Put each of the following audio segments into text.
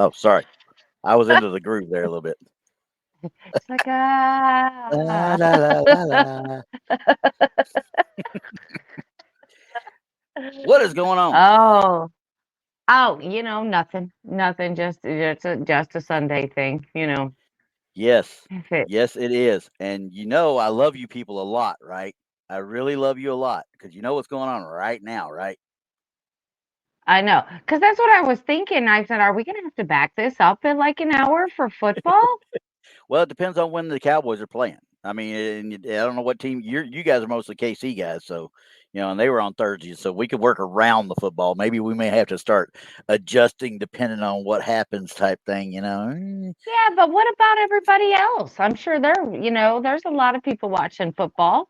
Oh, sorry. I was into the groove there a little bit. It's like, La, la, la, la, la. What is going on? Oh, oh, nothing, nothing. Just a Sunday thing. Yes. If it, Yes, it is. And I love you people a lot, right? I really love you a lot because you know what's going on right now, right? I know, because that's what I was thinking. I said, are we gonna have to back this up in like an hour for football? Well, it depends on when the Cowboys are playing. I mean, I don't know what team you guys are mostly KC guys, so and they were on Thursdays, so we could work around the football. Maybe we may have to start adjusting depending on what happens, type thing. Yeah, but what about everybody else? I'm sure there's a lot of people watching football.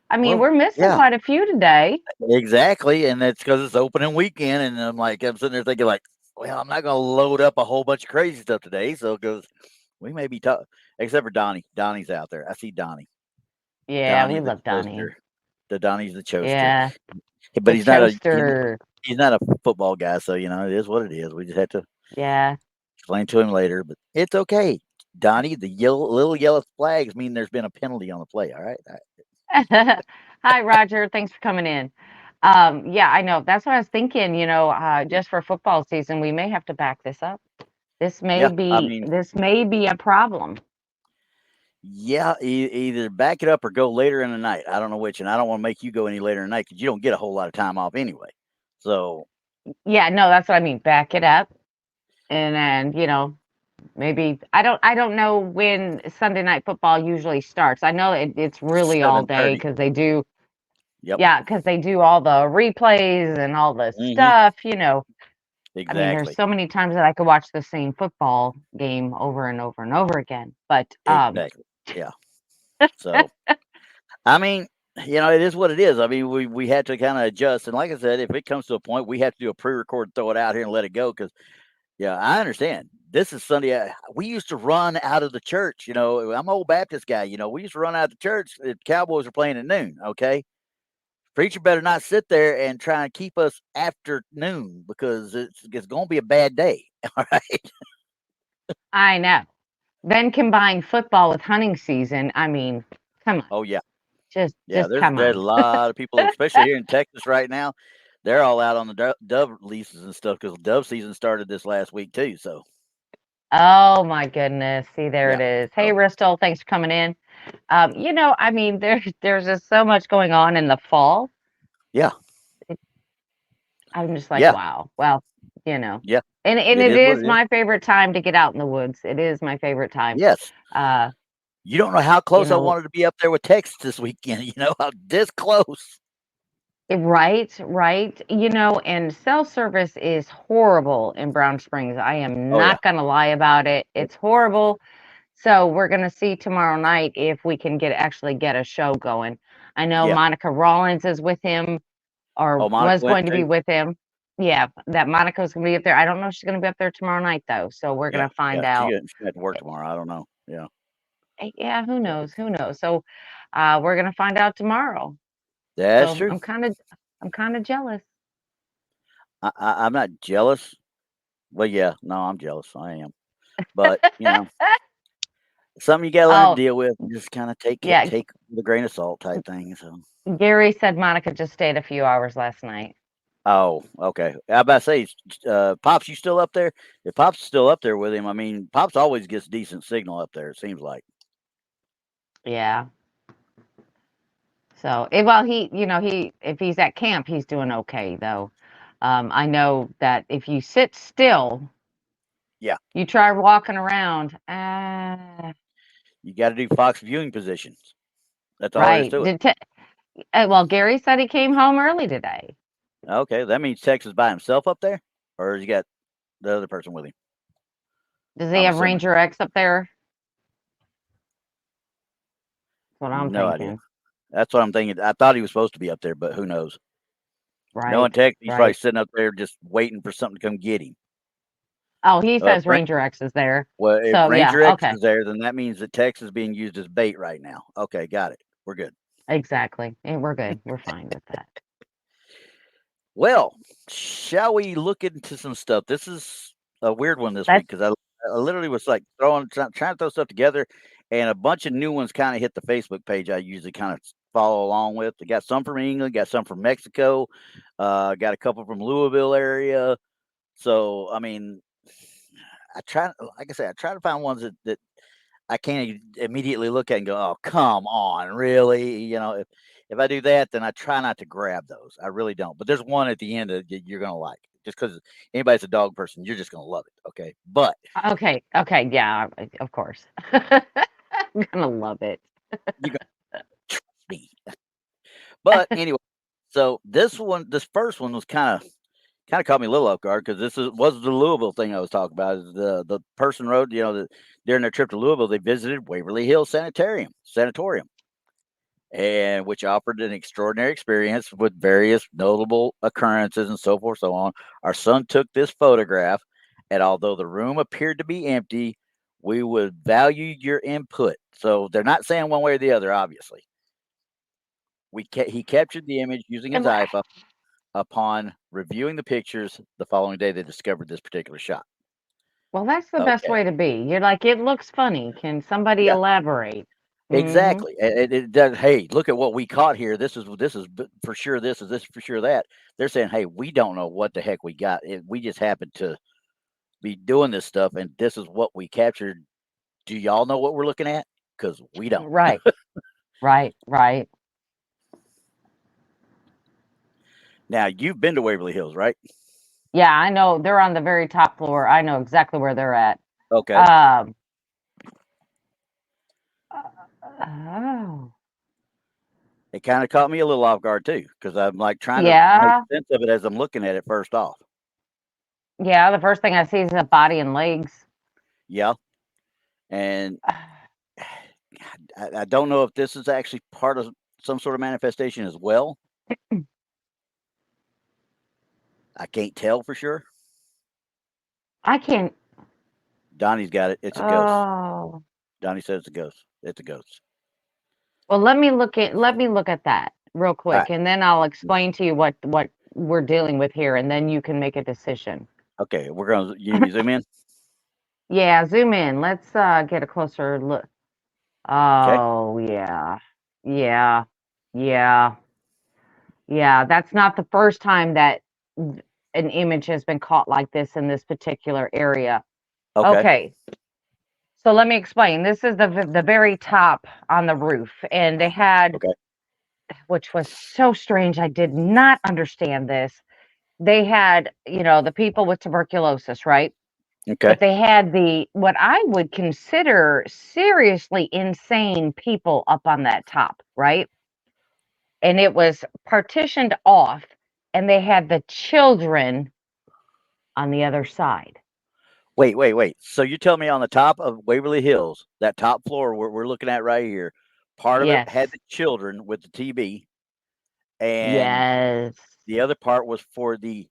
I mean, Well, we're missing yeah, quite a few today. exactly, and that's because it's opening weekend, and I'm sitting there thinking like, well, I'm not going to load up a whole bunch of crazy stuff today, so because we may be except for Donnie. Donnie's out there. I see Donnie. Yeah, we Donnie the love Donnie. toaster. The Donnie's the toaster. Yeah, But the he's not a toaster. he's not a football guy, so it is what it is. We just have to Yeah. explain to him later, but it's okay. Donnie, the little yellow flags mean there's been a penalty on the play. All right. Hi, Roger. Thanks for coming in. Yeah, I know. That's what I was thinking. Just for football season, we may have to back this up. This may Yeah. I be mean, this may be a problem. yeah, either back it up or go later in the night. I don't know which, and I don't want to make you go any later in the night because you don't get a whole lot of time off anyway. So Yeah, no, that's what I mean. Back it up, and then maybe I don't know when Sunday night football usually starts. I know it's really all day 7:30. because they do. Yep. Yeah, because they do all the replays and all the Hmm. stuff. I mean, there's Exactly. so many times that I could watch the same football game over and over and over again. But Exactly. Yeah. So I mean, it is what it is. I mean, we had to kind of adjust, and like I said, if it comes to a point, we have to do a pre-record, throw it out here, and let it go. Because yeah, I understand. This is Sunday. We used to run out of the church. I'm an old Baptist guy. We used to run out of the church. The Cowboys are playing at noon. Okay, preacher better not sit there and try and keep us after noon because it's going to be a bad day. All right. I know. Then combine football with hunting season. I mean, come on, Oh yeah, yeah. just There's come a on. lot of people, especially here in Texas right now. They're all out on the dove leases and stuff because dove season started this last week too. So Oh my goodness. See, there yeah. it is. Hey, So Ristol, thanks for coming in. I mean, there's just so much going on in the fall. yeah, It, I'm just like, yeah, wow. Well, you know. yeah. And It it is what is it is. my favorite time to get out in the woods. It is my favorite time. Yes. Uh, You don't know how you close I know, wanted to be up there with Texas this weekend. How this close. right, right. And self-service is horrible in Brown Springs. I am Oh yeah, not gonna lie about it. It's horrible. So we're gonna see tomorrow night if we can actually get a show going. I know yeah. Monica Rollins is with him or Oh, Monica was went going to be too. with him. Yeah, that Monica's gonna be up there. I don't know if she's gonna be up there tomorrow night though. So we're Yeah, gonna find yeah. out. She got to work tomorrow. I don't know. Yeah, Yeah, who so knows? Who knows? So we're gonna find out tomorrow. that's So true. I'm kind of jealous. I'm not jealous. Well, yeah, no, I'm jealous. I am. But something you got to learn to Oh, deal with. Just kind of yeah. take with a grain of salt type thing. So. Gary said Monica just stayed a few hours last night. Oh, okay. I about to say, Pops, you still up there? If Pops is still up there with him, I mean, Pops always gets decent signal up there. It seems like. Yeah. So, well, if he's at camp, he's doing okay though. I know that if you sit still, Yeah, you try walking around. you got to do Fox viewing positions. That's all there is Right. to it. Well, Gary said he came home early today. Okay, that means Texas by himself up there, or has he got the other person with him? Does he I'm have assuming. Ranger X up there? That's what I'm No idea. thinking. That's what I'm thinking. I thought he was supposed to be up there, but who knows? Knowing Right. Texas, he's probably Right. sitting up there just waiting for something to come get him. Oh, he Uh, says Ra- Ranger X is there. well, if So yeah. Ranger X Okay. is there, then that means that Texas is being used as bait right now. Okay, got it. We're good. Exactly. And we're good. We're fine with that. Well, shall we look into some stuff? This is a weird one this week That's because I literally was like trying to throw stuff together, and a bunch of new ones kind of hit the Facebook page. I usually kind of follow along with. I got some from England, got some from Mexico, got a couple from Louisville area. So I mean, like I said, I try to find ones that I can't immediately look at and go, "Oh, come on, really?" If I do that, then I try not to grab those. I really don't. But there's one at the end that you're gonna like, just because anybody's a dog person, you're just gonna love it. Okay, but okay. Okay, yeah, of course. I'm gonna love it. you gonna trust me. But anyway, so this first one was kind of caught me a little off guard because was the Louisville thing I was talking about. The person wrote, that during their trip to Louisville, they visited Waverly Hills Sanatorium, and which offered an extraordinary experience with various notable occurrences and so forth, so on. Our son took this photograph, and although the room appeared to be empty, we would value your input. So they're not saying one way or the other, obviously. He captured the image using his And wha iPhone. Upon reviewing the pictures the following day, they discovered this particular shot. Well, that's the best Okay. way to be. You're like, "It looks funny. Can somebody Yeah, elaborate?" Mhm. exactly. And it does. Hey, look at what we caught here. This is for sure. This for sure that. They're saying, hey, we don't know what the heck we got. We just happened to be doing this stuff, and this is what we captured. Do y'all know what we're looking at? Because we don't. Right. Right, right. Now you've been to Waverly Hills, right? Yeah, I know they're on the very top floor. I know exactly where they're at. Okay. Um, oh. It kind of caught me a little off guard too, because I'm like trying to make Yeah, sense of it as I'm looking at it first off. yeah, the first thing I see is a body and legs. Yeah, and I don't know if this is actually part of some sort of manifestation as well. I can't tell for sure. I can't Donnie's got it. It's a ghost. oh. Donnie says it's a ghost. It's a ghost. Well, let me look at that real All right. quick, and then I'll explain to you what we're dealing with here, and then you can make a decision. Okay. You need me to zoom in? Yeah, zoom in. Let's get a closer look. Okay. Oh, yeah. Yeah. Yeah. Yeah, that's not the first time that an image has been caught like this in this particular area. Okay. Okay, so let me explain. This is the very top on the roof, and they had, Okay. which was so strange. I did not understand this. They had, the people with tuberculosis, right? Okay. But they had the what I would consider seriously insane people up on that top, right? And it was partitioned off, and they had the children on the other side. Wait. So you tell me on the top of Waverly Hills, that top floor we're looking at right here, part of it had Yes. the children with the TB, and Yes. the other part was for the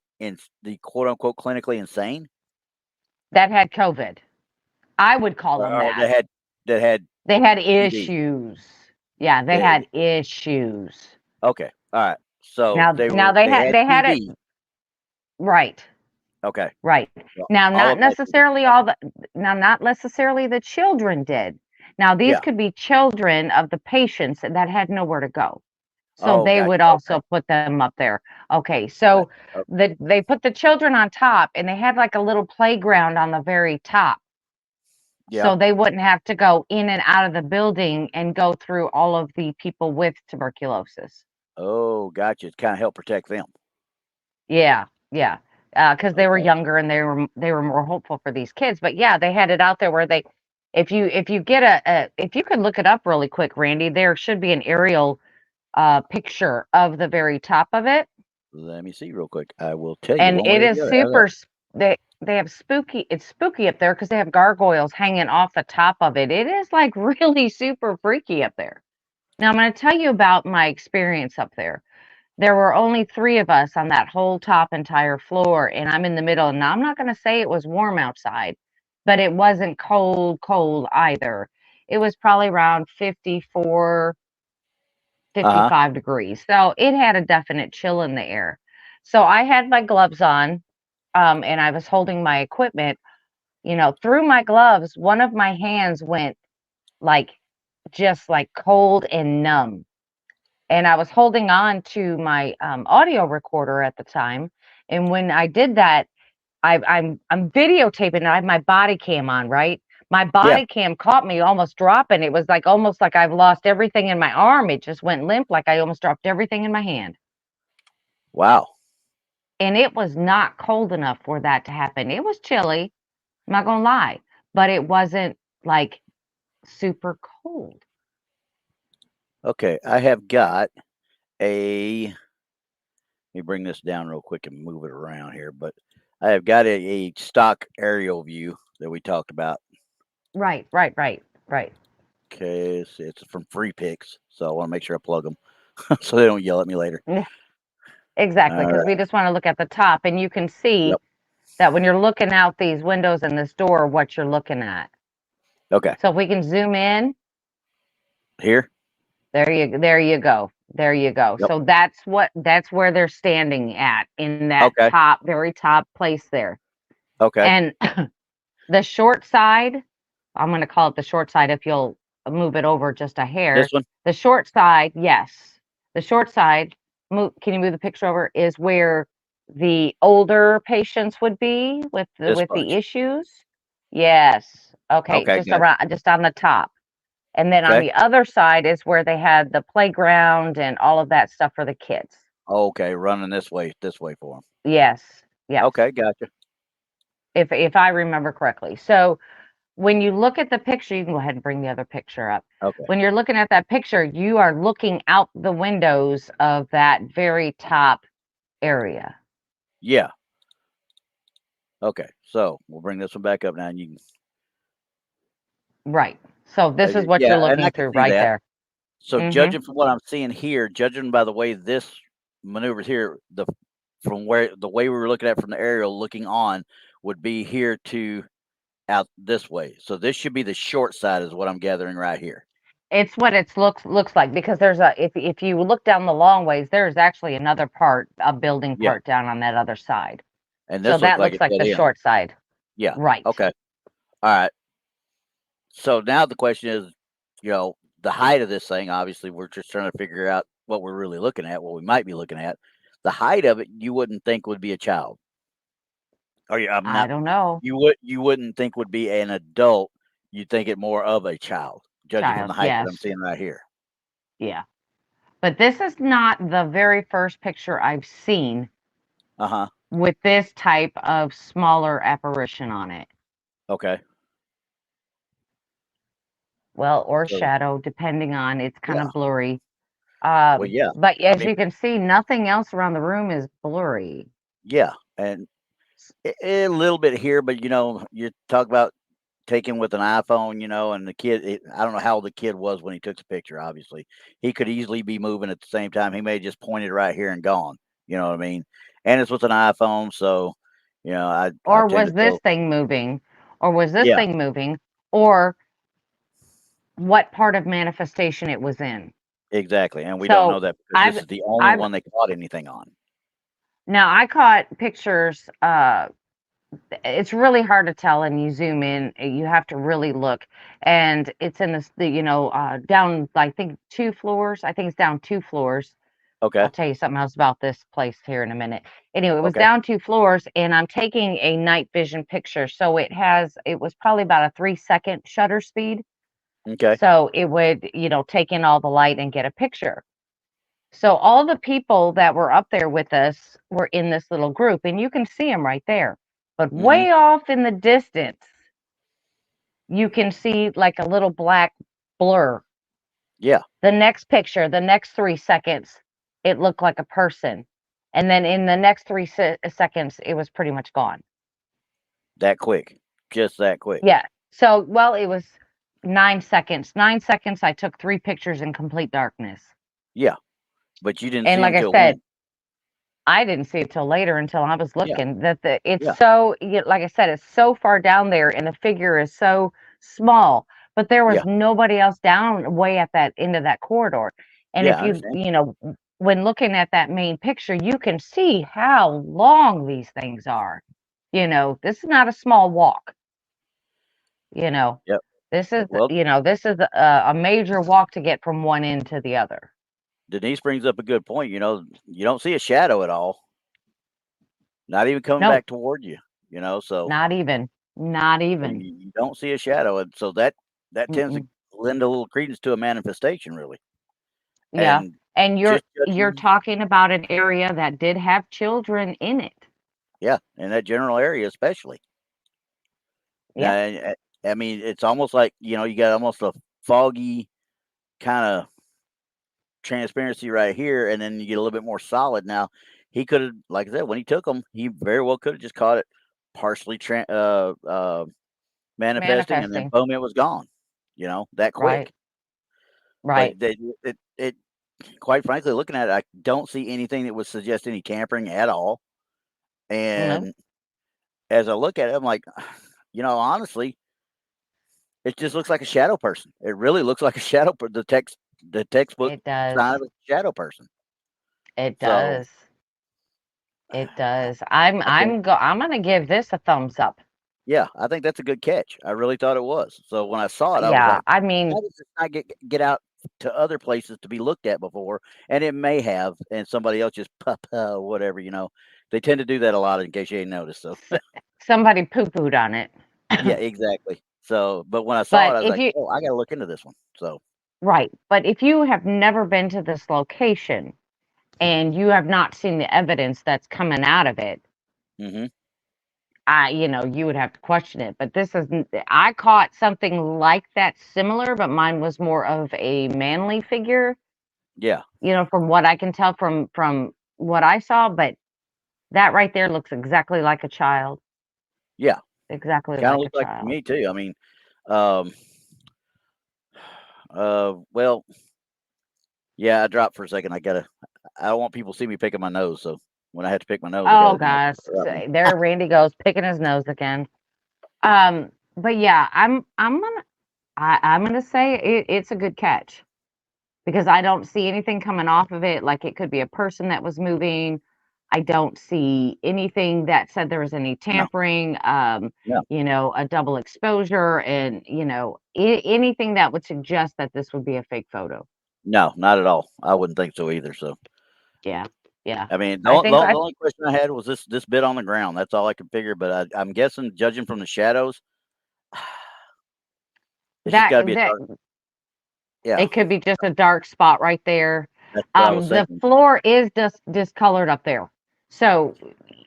quote unquote clinically insane, That had COVID. I would call them or that. that had They had TB. issues. Yeah, they had issues. Okay. All right. So Now they had they had it TB. right. Okay. Right. Well, Now, all of that TB. Okay. not necessarily the children did. Now, these Yeah. could be children of the patients that had nowhere to go. So Oh, they gotcha. would Okay. also put them up there. Okay, Gotcha. so Oh, they put the children on top, and they had like a little playground on the very top. yeah. So they wouldn't have to go in and out of the building and go through all of the people with tuberculosis. Oh, gotcha. To kinda help protect them. Yeah, yeah, because they were Okay. younger and they were more hopeful for these kids. But yeah, they had it out there where if you get if you could look it up really quick, Randy, there should be an aerial picture of the very top of it, Let me see real quick. I will tell you and one way it or is the other. How's that? they have spooky. It's spooky up there because they have gargoyles hanging off the top of it. It is like really super freaky up there. Now I'm going to tell you about my experience up there. There were only 3 of us on that whole top entire floor, and I'm in the middle, and now I'm not gonna say it was warm outside, but it wasn't cold, cold either. It was probably around 54, Uh-huh. 55 degrees, so it had a definite chill in the air. So I had my gloves on, and I was holding my equipment, through my gloves, one of my hands went like just like cold and numb. And I was holding on to my audio recorder at the time. And when I did that, I'm videotaping and I have my body cam on, right? My Yeah. body cam caught me almost dropping. It was like almost like I've lost everything in my arm. It just went limp, like I almost dropped everything in my hand. Wow. And it was not cold enough for that to happen. It was chilly, I'm not gonna lie, but it wasn't like super cold. Okay. I have got a. Let me bring this down real quick and move it around here. But I have got a stock aerial view that we talked about. Right, right, right, right. Okay. It's from Free Picks. So I want to make sure I plug them so they don't yell at me later. Exactly, All because we right. just want to look at the top, and you can see Yep. that when you're looking out these windows and this door, what you're looking at. Okay. So if we can zoom in, Here. there you go. There you go. Yep. So that's where they're standing at in that Okay. very top place there. Okay. And the short side, I'm going to call it the short side if you'll move it over just a This hair. one. The short side, yes. The short side, can you move the picture over? Is where the older patients would be with This the bunch. issues. Yes. Okay, Okay. just Gotcha. around just on the top. And then on Okay. the other side is where they had the playground and all of that stuff for the kids. Okay. Running this way for them. Yes. Yes. Okay. Gotcha. If I remember correctly. So when you look at the picture, you can go ahead and bring the other picture up. Okay. When you're looking at that picture, you are looking out the windows of that very top area. Yeah. Okay. So we'll bring this one back up now, and you can. Right. So this is what you're Yeah, and I looking can through see right that. there. So Mhm. judging from what I'm seeing here, judging by the way this maneuvers here, from where the way we were looking at from the aerial looking on would be here to out this way. So this should be the short side, is what I'm gathering right here. It's what it looks like because there's a if you look down the long ways, there's actually another part, a building Yeah, part down on that other side. and So this looked that like looks it like dead the end. short side. Yeah. Right. Okay. All right. So now the question is, the height of this thing. Obviously, we're just trying to figure out what we're really looking at, what we might be looking at. The height of it, you wouldn't think would be a child. Or I'm I not. don't know. You wouldn't think would be an adult. You'd think it more of a child, judging from Child, the height that I'm yes. seeing right here. Yeah. But this is not the very first picture I've seen Uh huh. with this type of smaller apparition on it. Okay. Well, or So shadow, depending on it's kind yeah. of blurry. Well, yeah. But I as mean, you can see, nothing else around the room is blurry. yeah, and a little bit here, but you talk about taken with an iPhone, and the kid. I don't know how old the kid was when he took the picture. Obviously, he could easily be moving at the same time. He may have just pointed right here and gone. You know what I mean? And it's with an iPhone, so I Or tend was to this tell. thing moving? Or was this Yeah, thing moving? Or what part of manifestation it was in? exactly, and we don't know So that because this I've is the only I've one they caught anything on. now I caught pictures. It's really hard to tell, and you zoom in, you have to really look. And it's in down, I think 2 floors. I think it's down 2 floors. Okay, I'll tell you something else about this place here in a minute. Anyway, it was okay, down 2 floors, and I'm taking a night vision picture. So it was probably about a 3-second shutter speed. okay. So it would, take in all the light and get a picture. So all the people that were up there with us were in this little group, and you can see them right there. But Mhm. way off in the distance, you can see like a little black blur. Yeah, The next picture, the next 3 seconds, it looked like a person. And then in the next seconds, it was pretty much gone. that quick, just that quick. Yeah. So, well, it was 9 seconds. 9 seconds, I took 3 pictures in complete darkness. Yeah, but you didn't And see like them I till said, when? I didn't see it till later until I was Yeah, looking that it's yeah, so, like I said, it's so far down there and the figure is so small, but there yeah, was nobody else down way at that end of that corridor. And yeah. if I understand. when looking at that main picture, you can see how long these things are. This is not a small walk. You know, Yep. this is Well, this is a major walk to get from one end to the other. Denise brings up a good point. You don't see a shadow at all, not even coming No, back toward you. So not even, not even. you don't see a shadow, and so that tends to Mm-mm. lend a little credence to a manifestation, really. Yeah, And and you're just you're judging, talking about an area that did have children in it. yeah, in that general area, especially. Now, Yep, I mean, it's almost like you got almost a foggy kind of transparency right here, and then you get a little bit more solid. Now, he could have, like I said, when he took them, he very well could have just caught it partially manifesting, and then manifesting. boom, it was gone. That Right, quick. But right. quite frankly, looking at it, I don't see anything that would suggest any tampering at all. No, And as I look at it, I'm like, honestly, it just looks like a shadow person. It really looks like a the textbook it does. sign of a shadow person. It So does. It does. I'm I think, I'm go I'm gonna give this a thumbs up. yeah, I think that's a good catch. I really thought it was. So when I saw it, I was Yeah, like, I mean, how does this not get out to other places to be looked at before? And it may have, and somebody else just whatever. They tend to do that a lot. In case you ain't noticed, so somebody poo-pooed on it. yeah, exactly. So, but when I saw it, But I was if like, you oh, I got to look into this one. So, right, but if you have never been to this location and you have not seen the evidence that's coming out of it, hmm you would have to question it. But this is, I caught something like that similar, but mine was more of a manly figure, yeah, from what I can tell from what I saw. But that right there looks exactly like a child, yeah, exactly kind of like a looked like it to child. me too. I mean, um, well, yeah, I dropped for a second. I don't want people to see me picking my nose. So when I have to pick my nose, I Oh got to, gosh, drop me. there Randy goes picking his nose again. But yeah, I'm gonna say it's a good catch because I don't see anything coming off of it. Like it could be a person that was moving. I don't see anything that said there was any No, tampering. no, A double exposure, and anything that would suggest that this would be a fake photo. no, not at all. I wouldn't think so either. So, Yeah, yeah. I mean, I think the I only question I had was this bit on the ground. That's all I could figure. But I'm guessing, judging from the shadows, it's just that got to be a that dark. Yeah, It could be just a dark spot right there. that's what I was The thinking. floor is just discolored up there, so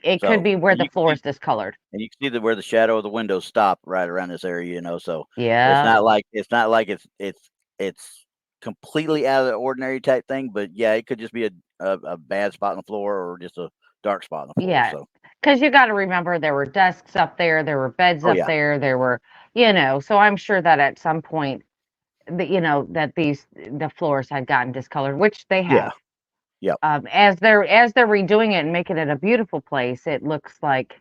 it could So, be where and the you can floor see is discolored. And you can see that where the shadow of the windows stop right around this area, so it's Yeah, not like it's completely out of the ordinary type thing, but yeah, it could just be a bad spot on the floor or just a dark spot on the floor. yeah. So Because you gotta remember there were desks up there were beds oh up yeah, there were so I'm sure that at some point that the floors had gotten discolored, which they yeah, have. yeah, As they're redoing it and making it a beautiful place, it looks like,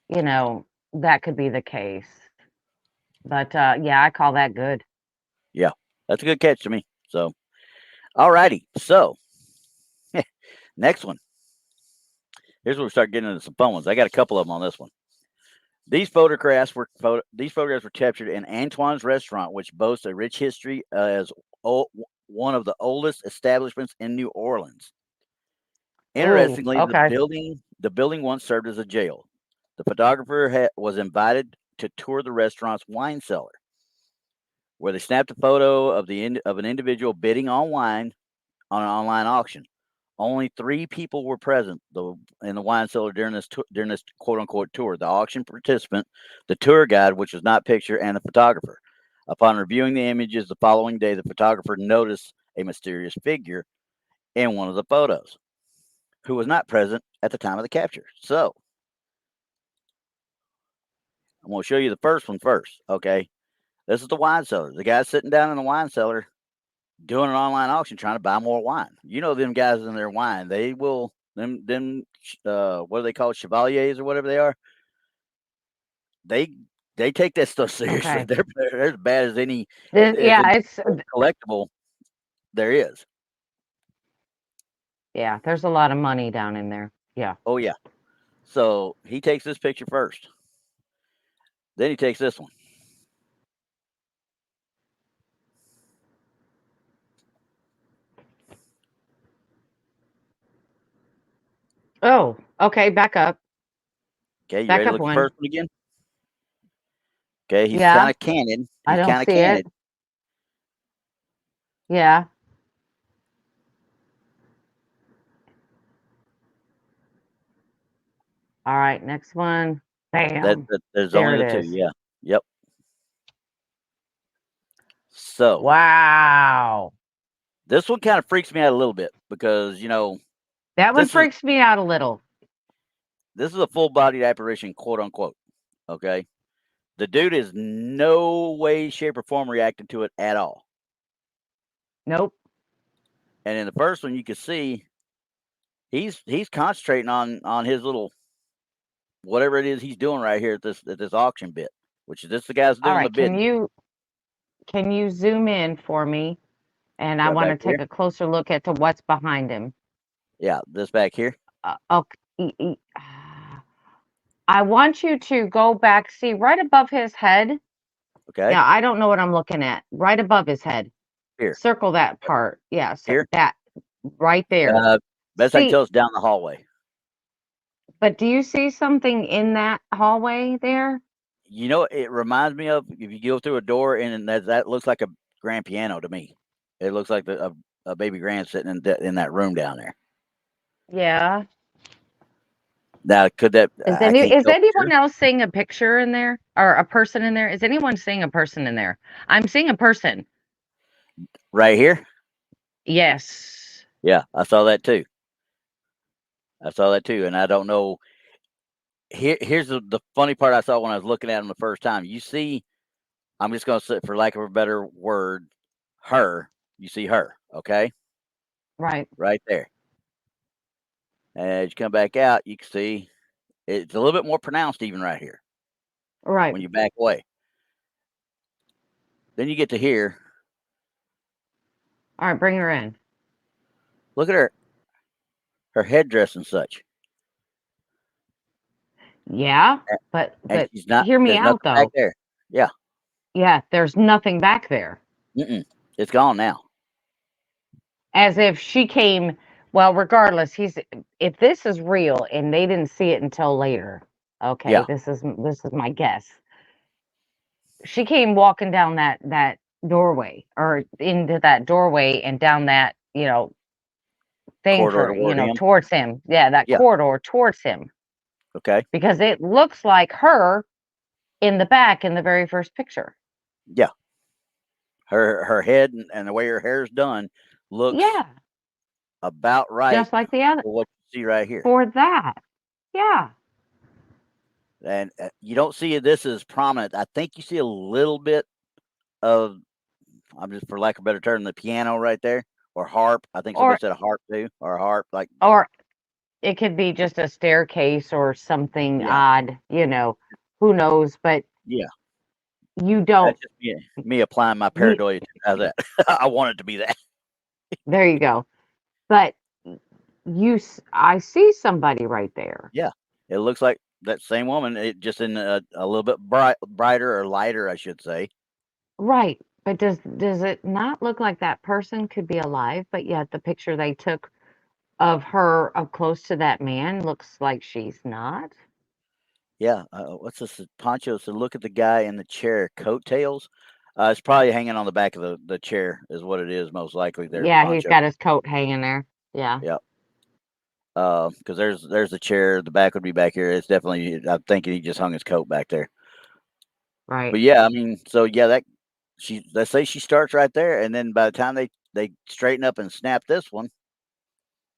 you know, that could be the case. But, yeah, I call that good. yeah. That's a good catch to me. So all righty, so next one. Here's where we start getting into some fun ones. I got a couple of them on this one. These photographs were captured in Antoine's restaurant, which boasts a rich history as one of the oldest establishments in New Orleans. Ooh, Interestingly, okay. the building once served as a jail. The photographer was invited to tour the restaurant's wine cellar, where they snapped a photo of an individual bidding on wine on an online auction. Only 3 people were present in the wine cellar during this quote unquote tour: the auction participant, the tour guide, which was not pictured, and the photographer. Upon reviewing the images the following day, the photographer noticed a mysterious figure in one of the photos, who was not present at the time of the capture. So I'm going to show you the first one first. Okay. This is the wine cellar. The guy's sitting down in the wine cellar doing an online auction trying to buy more wine. Them guys in their wine. They will, what are they called? Chevaliers or whatever they are. They, they take that stuff seriously. Okay. They're as bad as any, as Yeah, any it's collectible there is. yeah, there's a lot of money down in there. Yeah. Oh, yeah. So he takes this picture first. Then he takes this one. Oh, okay, back up. Okay, you Back ready to up look at the one. first one again? Okay, he's kind Yeah, of candid. I He's don't kind of see it. candid. Yeah. All right, next one. Bam. There's There only it the two. is. Yeah. Yep. So Wow. this one kind of freaks me out a little bit because That one this is freaks me out a little. this is a full bodied apparition, quote unquote. Okay. The dude is no way, shape, or form reacting to it at all. Nope. And in the first one, you can see he's concentrating on his little whatever it is he's doing right here at this auction bit, which is this the guy's All doing the right, bidding can you zoom in for me? And I right want back to here. take a closer look at to what's behind him. Yeah, this back here. Okay. I want you to go back, see right above his head. Okay, Yeah, I don't know what I'm looking at. Right above his head. here, Circle that part. Yeah, here. that right there. Uh, Best I can See, tell, it's down the hallway. but do you see something in that hallway there? It reminds me of if you go through a door and that looks like a grand piano to me. It looks like a baby grand sitting in that room down there. Yeah. Now, could that? I can't Is tell for sure. anyone else seeing a picture in there or a person in there? Is anyone seeing a person in there? I'm seeing a person. Right here. Yes. Yeah, I saw that too. I saw that too, and I don't know. Here's the funny part I saw when I was looking at him the first time. You see, I'm just going to say, for lack of a better word, her. You see her, okay, Right. right there. And as you come back out, you can see it's a little bit more pronounced, even right here Right. when you back away. Then you get to here. All right, bring her in. Look at her headdress and such, Yeah, a- and but she's not. hear me There's out nothing back though. there. Yeah, Yeah, there's nothing back there. it's gone now. As if she came, well, regardless, if this is real and they didn't see it until later. Okay, Yeah, this is my guess. She came walking down that doorway or into that doorway and down that, thing corridor for, toward him. towards him. Yeah, that Yeah, corridor towards him okay. because it looks like her in the back in the very first picture. Yeah, her head and the way her hair's done looks Yeah, about right just like the other for what you see right here. for that. Yeah. And you don't see this as prominent. I think you see a little bit of, I'm just for lack of a better term, the piano right there or harp. I think somebody Or said a harp too, or a harp. Like, or it could be just a staircase or something yeah, odd, who knows, but yeah. you don't That's just me applying my you pareidolia to how's that. I want it to be that. there you go. But I see somebody right there. Yeah, it looks like that same woman. It just in a little bit brighter or lighter, I should say. Right. But does it not look like that person could be alive, but yet the picture they took of her up close to that man looks like she's not? Yeah. What's this? Poncho. So look at the guy in the chair. Coattails. It's probably hanging on the back of the chair, is what it is, most likely. There, Yeah, he's Poncho. got his coat hanging there. Yeah, Yeah. Because there's the chair. The back would be back here. It's definitely. I'm thinking he just hung his coat back there. right. But yeah, I mean, so yeah, let's say she starts right there, and then by the time they straighten up and snap this one,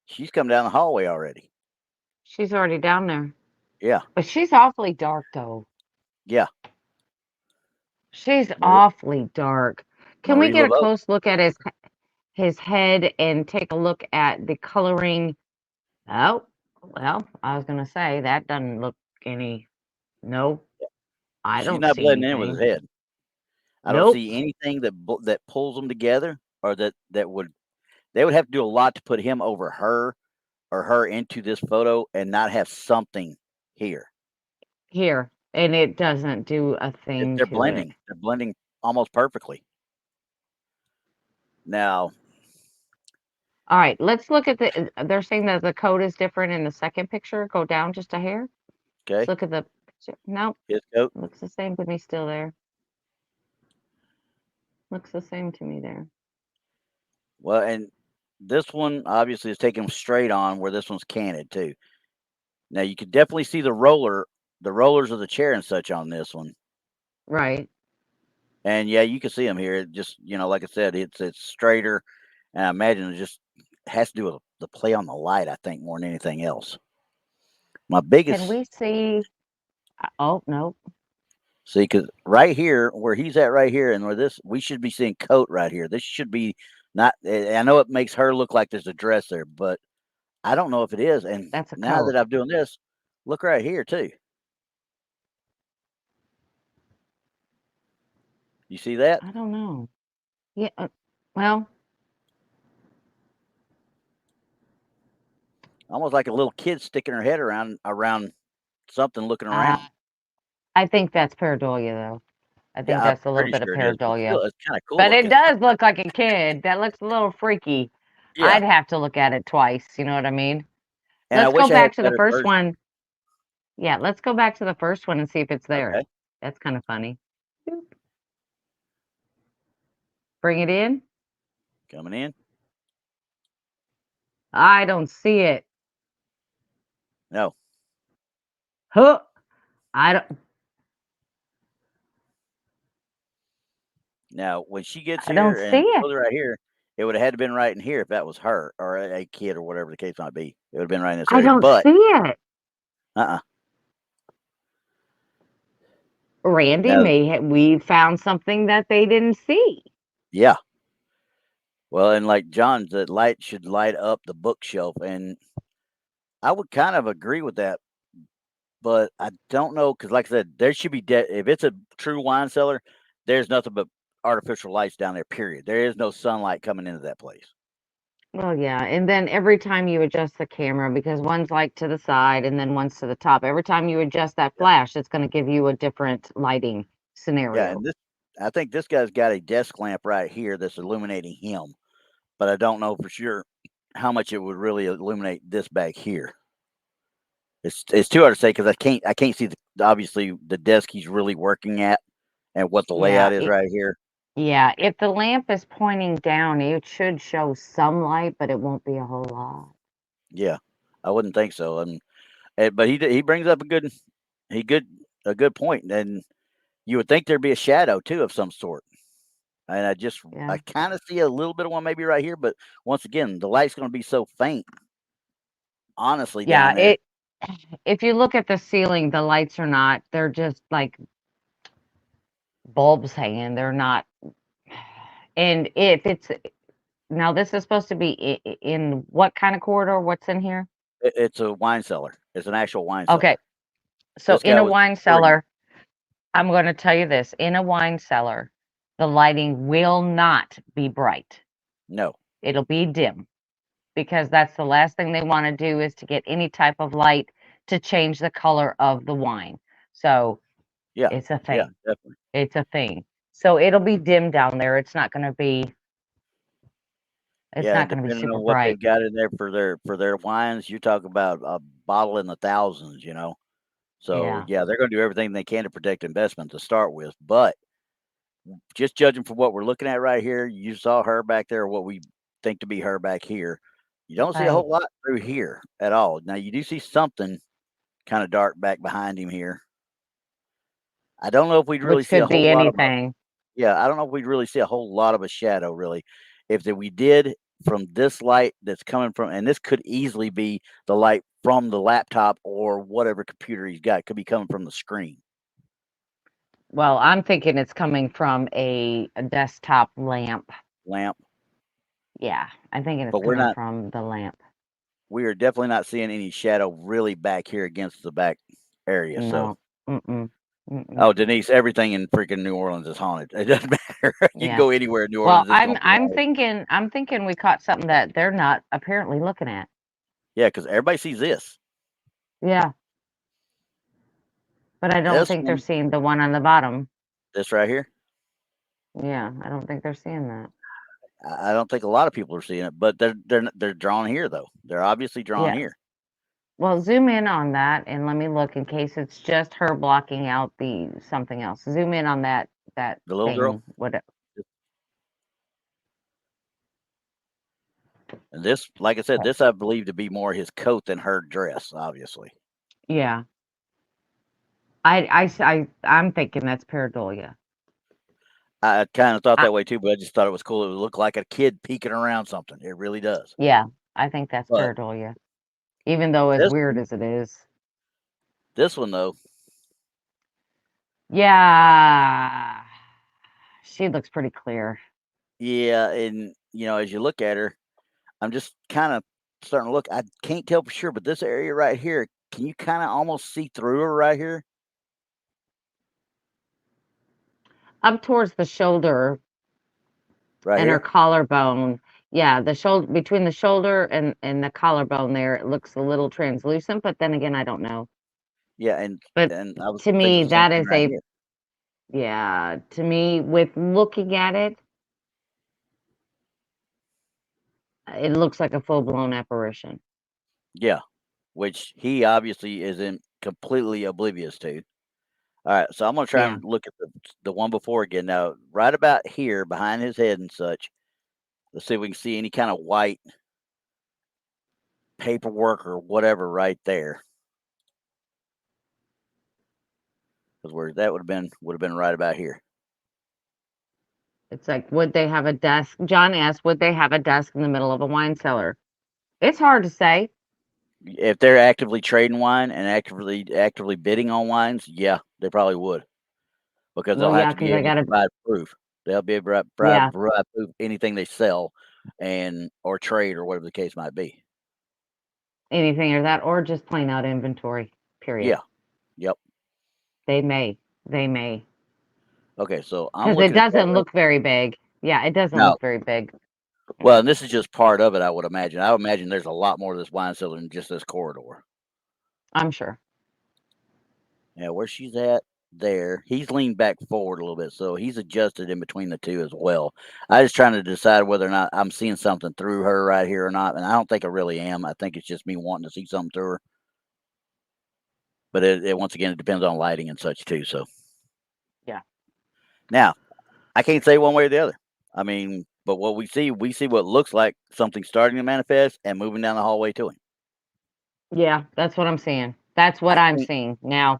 she's come down the hallway already. She's already down there. Yeah, But she's awfully dark though. yeah. She's Marie, awfully dark. Can we Marie get a Laveau. close look at his head and take a look at the coloring? Oh, well, I was gonna say that doesn't look any. No, I She's don't not see blending in with his anything. head. I don't Nope. see anything that pulls them together, or that would they would have to do a lot to put him over her or her into this photo and not have something. here. Here, and it doesn't do a thing They're to it. blending. They're blending almost perfectly. Now, All right, let's look at they're saying that the code is different in the second picture. Go down just a hair. Let's okay, look at the picture. Nope, his coat. looks the same to me still there. Looks the same to me there. Well, and this one obviously is taking them straight on, where this one's canted too. Now you can definitely see the rollers of the chair and such on this one. Right. And yeah, you can see them here. It just, like I said, it's straighter, and I imagine it just has to do with the play on the light. I think more than anything else. My Can biggest we see? Oh, no. see, because right here, where he's at, right here, and where this, we should be seeing coat right here. This should be not. I know it makes her look like there's a dress there, but I don't know if it is. And That's a now that coat. I'm doing this, look right here too. You see that? I don't know. Yeah. Well, Almost like a little kid sticking her head around something, looking uh, around. I think that's pareidolia, though. I think Yeah, I'm that's a little pretty bit of sure it is, but pareidolia. still, it's kind of cool But it looking. does look like a kid. That looks a little freaky. Yeah, I'd have to look at it twice. You know what I mean? and I Let's go wish I had back a to the better first version. one. Yeah, let's go back to the first one and see if it's there. Okay, That's kind of funny. Boop. Bring it in. coming in. I don't see it. No, Huh. I don't. now when she gets I don't here see and it. goes right here, it would have had to been right in here if that was her or a kid or whatever the case might be. It would have been right in this I area. don't But see it. uh-uh. Randy No, we found something that they didn't see. yeah. Well, and like John's, that light should light up the bookshelf, and I would kind of agree with that. But I don't know because, like I said, there should be if it's a true wine cellar, there's nothing but artificial lights down there. Period. There is no sunlight coming into that place. Well, yeah, and then every time you adjust the camera, because one's like to the side and then one's to the top, every time you adjust that Yeah, flash, it's going to give you a different lighting yeah, scenario. and I think this guy's got a desk lamp right here that's illuminating him, but I don't know for sure how much it would really illuminate this back here. It's too hard to say because I can't see obviously the desk he's really working at and what the Yeah, layout is right here. yeah. If the lamp is pointing down, it should show some light, but it won't be a whole lot. Yeah, I wouldn't think so. But he brings up he good a good point, and you would think there'd be a shadow too of some sort. And I Yeah, kind of see a little bit of one maybe right here, but once again, the light's going to be so faint, honestly, yeah. down there. It. If you look at the ceiling, the lights are not. They're just like bulbs hanging. They're not. And if it's now, this is supposed to be in what kind of corridor? What's in here? It's a wine cellar. It's an actual wine Okay, cellar. so This in guy a was wine touring it. cellar, I'm gonna tell you this, in a wine cellar, the lighting will not be bright. No, It'll be dim because that's the last thing they wanna do is to get any type of light to change the color of the wine. So, yeah, it's a yeah, thing. definitely. It's a thing. So, it'll be dim down there. It's Yeah, not and gonna be depending super on what bright. they've got in there for their wines, you talk about a bottle in the thousands. So Yeah, yeah, they're going to do everything they can to protect investment to start with. But just judging from what we're looking at right here, you saw her back there, what we think to be her back here. You don't see a right. whole lot through here at all. Now you do see something kind of dark back behind him here. I don't know if we'd really Which see a could whole be lot of anything. yeah, I don't know if we'd really see a whole lot of a shadow really. If that we did from this light that's coming from, and this could easily be the light from the laptop or whatever computer he's got, could be coming from the screen Well, I'm thinking it's coming from a desktop lamp. lamp. Yeah, I'm thinking it's But coming from the lamp. we are definitely not seeing any shadow really back here against the back area. So, No. Mm-mm. Mm-mm. oh, Denise, everything in freaking New Orleans is haunted. It doesn't matter. You can Yeah. go anywhere in New Well, Orleans, it's going to be haunted. I'm thinking we caught something that they're not apparently looking at. Yeah, because everybody sees this. Yeah. But I don't This think they're one, seeing the one on the bottom. this right here, Yeah, I don't think they're seeing that. I don't think a lot of people are seeing it, but they're drawn here though. They're obviously drawn Yeah. here. Well, zoom in on that and let me look in case it's just her blocking out the something else. Zoom in on that The little girl. thing. What? And this, like I said, this I believe to be more his coat than her dress, obviously. Yeah. I'm thinking that's pareidolia. I kind of thought I, that way too, but I just thought it was cool. It would look like a kid peeking around something. It really does. yeah, I think that's But pareidolia. Even though as weird as it is. this one though, Yeah. She looks pretty clear. yeah, and as you look at her, I'm just kind of starting to look. I can't tell for sure, but this area right here, can you kind of almost see through her right here? Up towards the shoulder Right and her here? collarbone. Yeah, the shoulder between the shoulder and the collarbone there, it looks a little translucent, but then again, I don't know. Yeah, But and I was to thinking me, the same that thing is right a here. yeah, to me, with looking at it looks like a full-blown apparition. Yeah, which he obviously isn't completely oblivious to. All right, so I'm gonna try Yeah. and look at the one before again. Now, right about here, behind his head and such. Let's see if we can see any kind of white paperwork or whatever right there. Because where that would have been right about here. It's like, would they have a desk? John asked, would they have a desk in the middle of a wine cellar? It's hard to say. If they're actively trading wine and actively bidding on wines, yeah, they probably would because they'll Well, have yeah, to be because I able to gotta, provide proof. They'll be able to yeah, provide proof anything they sell and or trade or whatever the case might be. anything or that, or just plain out inventory, period. Yeah. Yep. They may. They may. Okay. So I'm Because it looking at that doesn't right look very big. Yeah, it doesn't now. look very big. Well, and this is just part of it, I would imagine. I would imagine there's a lot more of this wine cellar than just this corridor. I'm sure. Yeah, where she's at there, he's leaned back forward a little bit, so he's adjusted in between the two as well. I just trying to decide whether or not I'm seeing something through her right here or not, and I don't think I really am. I think it's just me wanting to see something through her. But it once again, it depends on lighting and such too. So Yeah. now I can't say one way or the other. I mean, but what we see what looks like something starting to manifest and moving down the hallway to him. Yeah, that's what I'm seeing. That's what I I'm can't seeing. Now,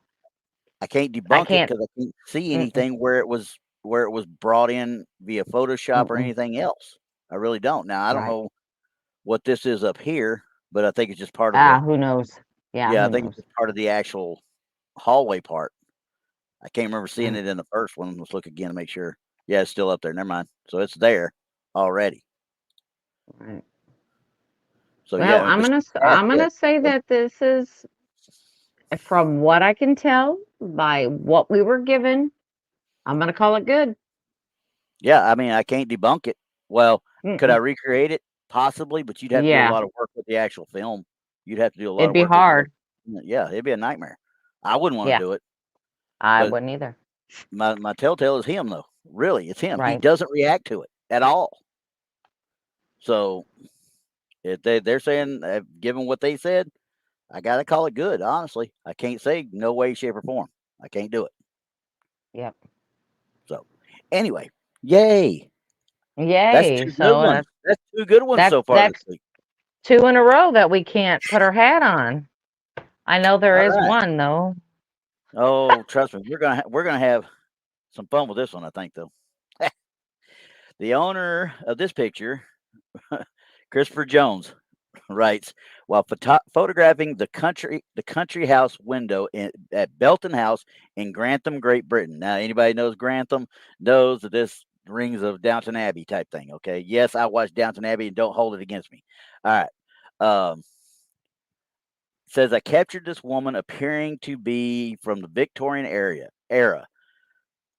I can't I debunk it can't because I can't see mm-mm, anything where it was brought in via Photoshop or mm-mm. anything else. I really don't. Now I don't Right. know what this is up here, but I think it's just part of the Who knows? Yeah, yeah, I who think it's knows? just part of the actual hallway part. I can't remember seeing Right. it in the first one. Let's look again to make sure. Yeah, it's still up there. Never mind. So it's there already. Right. So Well, yeah, but she's past I'm it. gonna say So, that this is, from what I can tell by what we were given, I'm gonna call it good. yeah, I mean, I can't debunk it. Well, could I Mm-mm. recreate it? Possibly, but you'd have to do a Yeah, lot of work with the actual film. You'd have to do a lot it'd of be work with the hard. actual, yeah, it'd be a nightmare. I wouldn't want Yeah, to do it, I but wouldn't either. my telltale is him though. Really, it's him. He Right. doesn't react to it at all. So if they're saying, given what they said, I gotta call it good. Honestly, I can't say no way, shape, or form. I can't do it. Yep. So anyway, yay! That's Yay. two good So ones. That's two good ones so far this that's week. two in a row that we can't put our hat on. I know there All is right. one though. Oh, trust me, we're gonna have some fun with this one. I think though. The owner of this picture, Christopher Jones, writes while photographing the country house window at Belton House in Grantham, Great Britain. Now, anybody knows Grantham knows that this rings of Downton Abbey type thing. Okay, yes, I watched Downton Abbey, and don't hold it against me. All right. Says I captured this woman appearing to be from the Victorian era,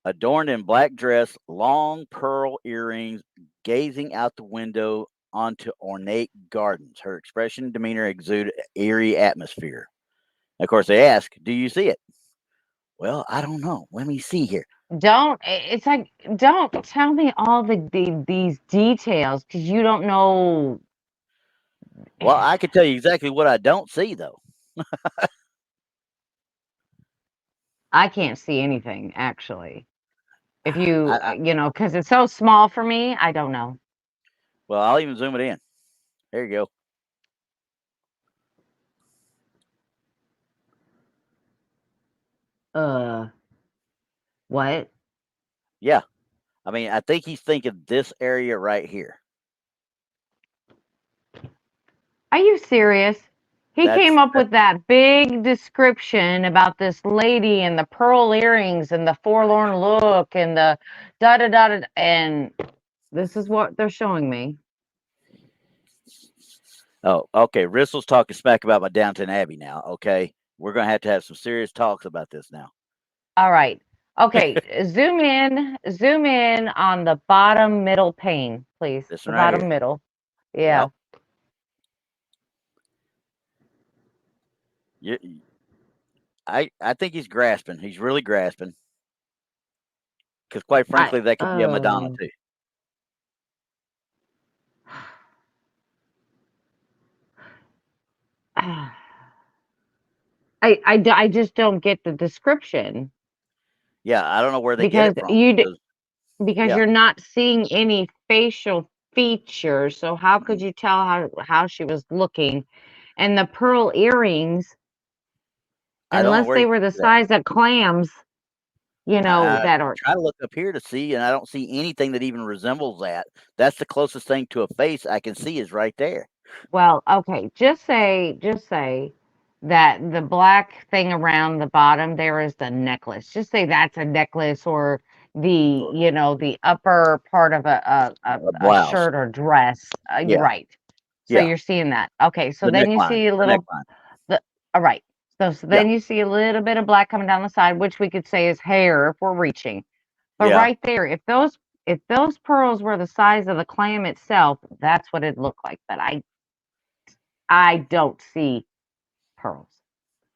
adorned in black dress, long pearl earrings, gazing out the window onto ornate gardens. Her expression and demeanor exude eerie atmosphere. Of course, they ask, "Do you see it?" Well, I don't know. Let me see here. It's like, don't tell me all these details because you don't know. Well, I can tell you exactly what I don't see, though. I can't see anything actually. If I, you, I because it's so small for me, I don't know. well, I'll even zoom it in. There you go. Uh, what? Yeah. I mean, I think he's thinking this area right here. Are you serious? He came That's up with that big description about this lady and the pearl earrings and the forlorn look and the da da da da, and this is what they're showing me. oh, okay. Rissel's talking smack about my Downton Abbey now. Okay, we're gonna have to have some serious talks about this now. All right. Okay, zoom in on the bottom middle pane, please. This The one right bottom here. middle. Yeah. Yep. You, I think he's grasping. He's really grasping. Because quite I frankly, that could be a Madonna um too. I just don't get the description Yeah, I don't know where they get because it from. Because because yeah, you're not seeing any facial features. So how could mm, you tell how she was looking? And the pearl earrings, I don't know unless where they you were the see that. size of clams, I that are try to look up here to see, and I don't see anything that even resembles that. That's the closest thing to a face I can see is right there. well, okay, just say that the black thing around the bottom there is the necklace. Just say that's a necklace or Or the upper part of a a blouse. shirt or dress. Yeah, Right. So yeah. you're seeing that. Okay, so The then you neckline. see a The little neckline. the all right. So Yeah, then you see a little bit of black coming down the side, which we could say is hair if we're reaching. But yeah. right there, if those pearls were the size of the clam itself, that's what it looked like. But I don't see pearls.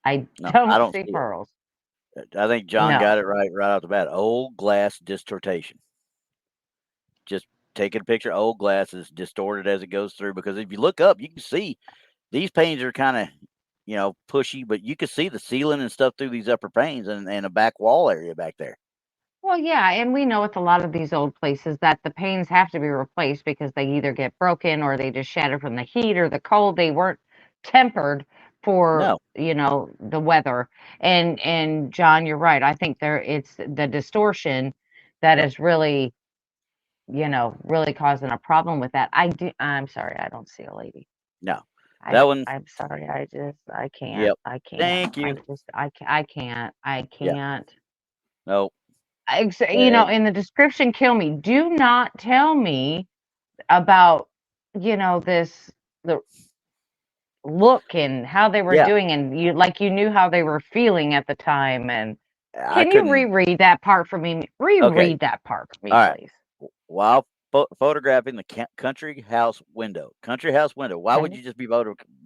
I No, I don't don't see see it. pearls. I think John No. got it right off the bat. Old glass distortation. Just taking a picture of old glass is distorted as it goes through. Because if you look up, you can see these panes are kind of pushy, but you can see the ceiling and stuff through these upper panes and a back wall area back there. Well, yeah, and we know with a lot of these old places that the panes have to be replaced because they either get broken or they just shatter from the heat or the cold. They weren't tempered for, No, the weather. And John, you're right. I think it's the distortion that yep, is really, really causing a problem with that. I'm sorry, I don't see a lady. no, that one. I'm sorry. I can't. Yep. I can't. Thank you. I can't. I Yeah. can't. No. And In the description, kill me. Do not tell me about, this the look and how they were yeah, doing, and you knew how they were feeling at the time. And I can you couldn't. reread that part for me? Okay. Reread that part for me, All right. please. While photographing the country house window, why would Okay. you just be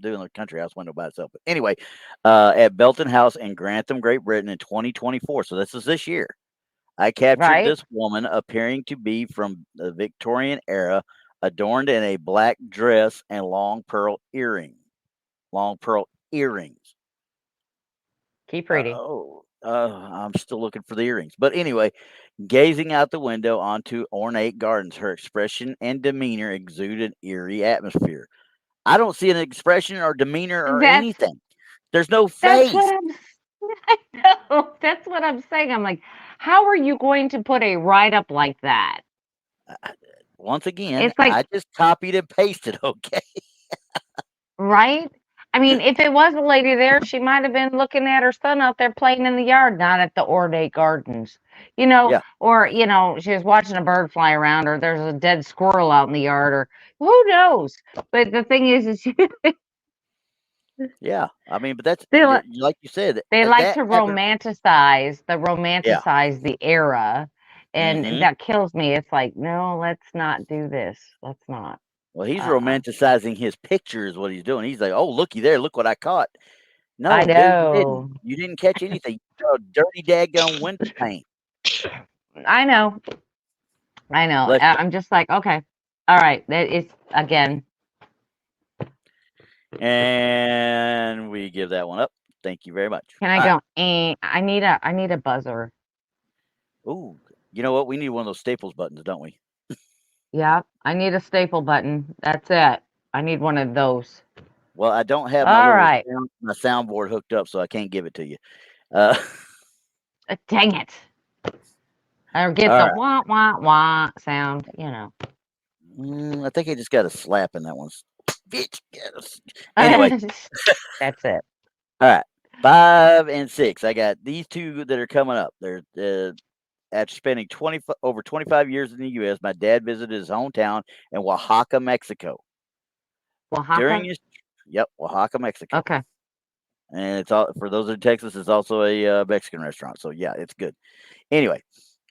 doing the country house window by itself? But anyway, at Belton House in Grantham, Great Britain in 2024. So this is this year. I captured Right? this woman appearing to be from the Victorian era, adorned in a black dress and long pearl earring. Long pearl earrings. Keep reading. I'm still looking for the earrings. But anyway, gazing out the window onto ornate gardens, her expression and demeanor exude an eerie atmosphere. I don't see an expression or demeanor or That's anything. There's no that's what face. I know. That's what I'm saying. I'm like, how are you going to put a write up like that? I- Once again, It's like, I just copied and pasted. Okay. right? I mean, if it was a lady there, she might have been looking at her son out there playing in the yard, not at the ornate gardens, Yeah. or, she was watching a bird fly around, or there's a dead squirrel out in the yard, or who knows? But the thing is Yeah. I mean, but that's they, li- like you said, they like that to happened. Yeah. romanticize the era. And Hmm. that kills me. It's like, no, let's not do this. Let's not. Well, he's Uh-uh. romanticizing his picture, is what he's doing. He's like, oh, looky there. Look what I caught. I No, dude, you didn't. know. You didn't catch anything. You saw a dirty daggone window pane. I know. I know. Bless you. I'm just like, okay. All right. That is again. And we give that one up. Thank you very much. Can I All right. go? I need a buzzer. Ooh, you know what? We need one of those Staples buttons, don't we? Yeah, I need a staple button. That's it. I need one of those. Well, I don't have my All little right. my soundboard hooked up, so I can't give it to you. Uh, Dang it. Or get all the right. wah wah wah sound. I think I just got a slap in that one. Bitch. Yes. Anyway, That's it. all right. 5 and 6. I got these two that are coming up. They're after spending over 25 years in the U.S. My dad visited his hometown in Oaxaca, Mexico. During Oaxaca. his Yep, Oaxaca, Mexico. Okay. And it's all for those in Texas. It's also a Mexican restaurant. So yeah, it's good. Anyway,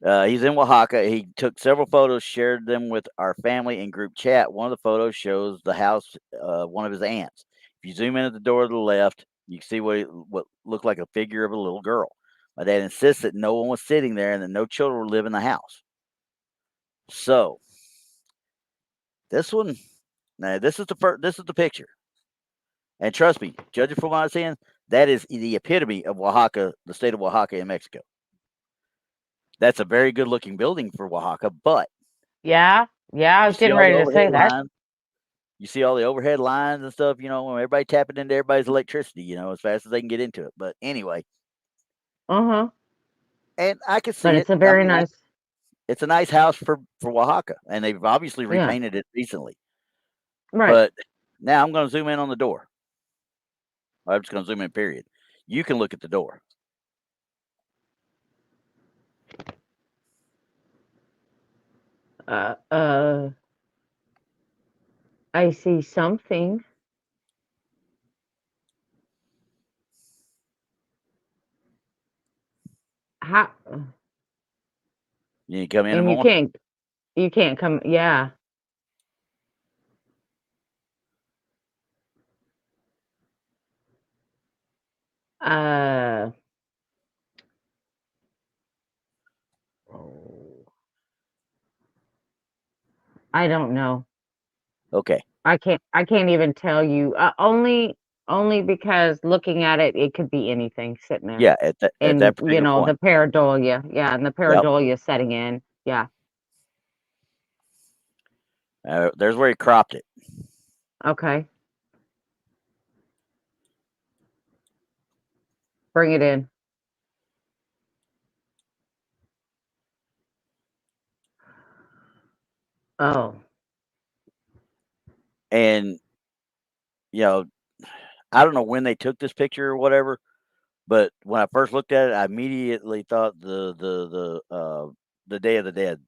he's in Oaxaca. He took several photos, shared them with our family in group chat. One of the photos shows the house, one of his aunts. If you zoom in at the door to the left, you can see what looked like a figure of a little girl. My dad insists that no one was sitting there and that no children would live in the house. So this one, now this is the first, this is the picture, and trust me, judging from what I'm seeing, that is the epitome of Oaxaca, the state of Oaxaca in Mexico. That's a very good looking building for Oaxaca, but Yeah. Yeah. I you was see getting all the ready to overhead say that. lines. You see all the overhead lines and stuff, when everybody tapping into everybody's electricity, as fast as they can get into it. But anyway, Uh-huh. and I can But see it. it's a I very mean, nice. it's a nice house for Oaxaca, and they've obviously Yeah. repainted it recently. Right. But now I'm going to zoom in on the door. I'm just going to zoom in. Period. You can look at the door. Uh. Uh. I see something. How? You need to come in And you more. can't. You can't come. Yeah. Uh. Oh, I don't know. Okay. I can't even tell you. Only because looking at it, it could be anything sitting there. Yeah. At that And particular point. the pareidolia. Yeah, and the Yep. pareidolia setting in. Yeah. There's where he cropped it. Okay. Bring it in. Oh. And you know, I don't know when they took this picture or whatever, but when I first looked at it, I immediately thought the Day of the Dead,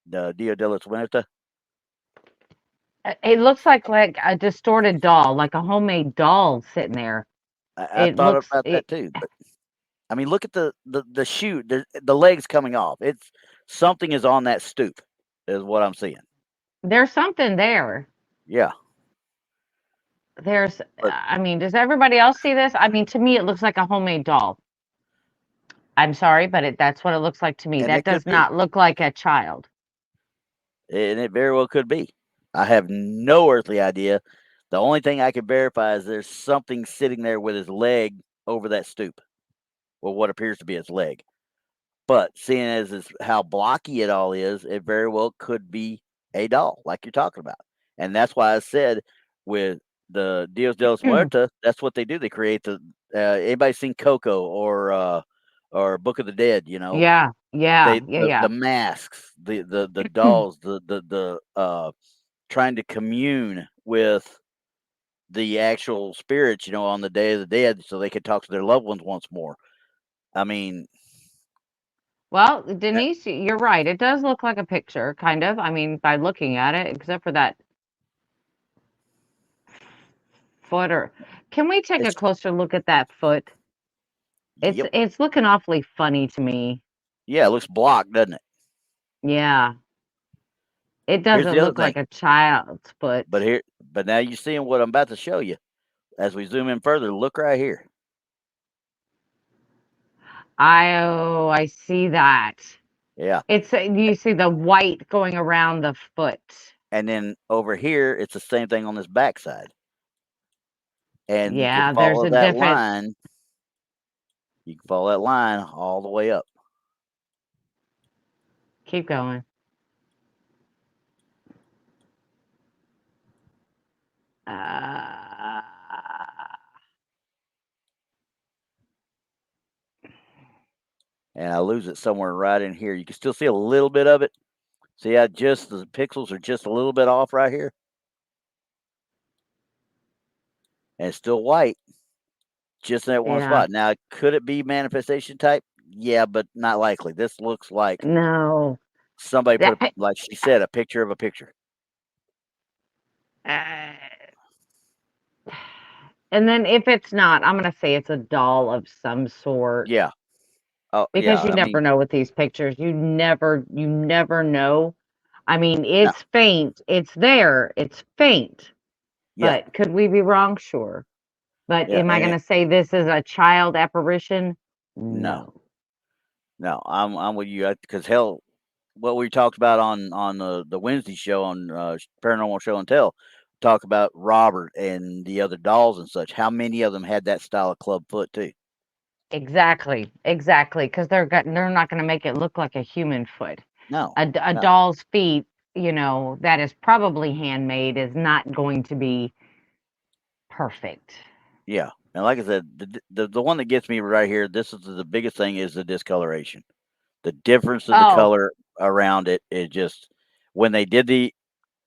the Dia de los Muertos. It looks like a distorted doll, like a homemade doll sitting there. I It thought looks about it that too, but I mean, look at the shoe, the legs coming off. It's something is on that stoop, is what I'm seeing. there's something there. Yeah, There's but I mean, does everybody else see this? I mean, to me it looks like a homemade doll. I'm sorry, but that's what it looks like to me. and That it could does be, not look like a child. and it very well could be. I have no earthly idea. The only thing I can verify is there's something sitting there with his leg over that stoop, or what appears to be his leg. But seeing as is how blocky it all is, it very well could be a doll, like you're talking about. And that's why I said with the Dios de los Muertos, that's what they do. They create the anybody seen Coco or Book of the Dead, Yeah, yeah, they yeah, the yeah. masks, the dolls, the trying to commune with the actual spirits, on the Day of the Dead so they could talk to their loved ones once more. I mean, Well, Denise, you're right. It does look like a picture, kind of. I mean, by looking at it, except for that foot or can we take a it's closer look at that foot? yep. It's looking awfully funny to me. Yeah, it looks blocked, doesn't it? Yeah. It Here's doesn't the other look thing, like a child's foot. but now you're seeing what I'm about to show you. As we zoom in further, look right here. I see that. Yeah. It's you see the white going around the foot. And then over here, it's the same thing on this backside. And you can Yeah, there's follow a that different. line. You can follow that line all the way up. Keep going. Uh, And I lose it somewhere right in here. You can still see a little bit of it. See how just the pixels are just a little bit off right here? And it's still white, just in that one yeah. spot. Now, could it be manifestation type? Yeah, but not likely. This looks like No. somebody put, That, like she said, a picture of a picture. uh, and then if it's not, I'm gonna say it's a doll of some sort Yeah. Oh, yeah. because you I never mean, know with these pictures. You never know. I mean, no. it's faint. It's there. It's faint. Yeah. But could we be wrong? Sure. But Yeah. am I And gonna say this is a child apparition? no, No. no. I'm with you because hell, what we talked about on the Wednesday show on Paranormal Show and Tell, talk about Robert and the other dolls and such. How many of them had that style of club foot too? Exactly, exactly, because they're not gonna make it look like a human foot. No, A no. doll's feet, that is probably handmade is not going to be perfect. Yeah, and like I said, the one that gets me right here, this is the biggest thing is the discoloration. The difference of the Oh, color around it is just when they did the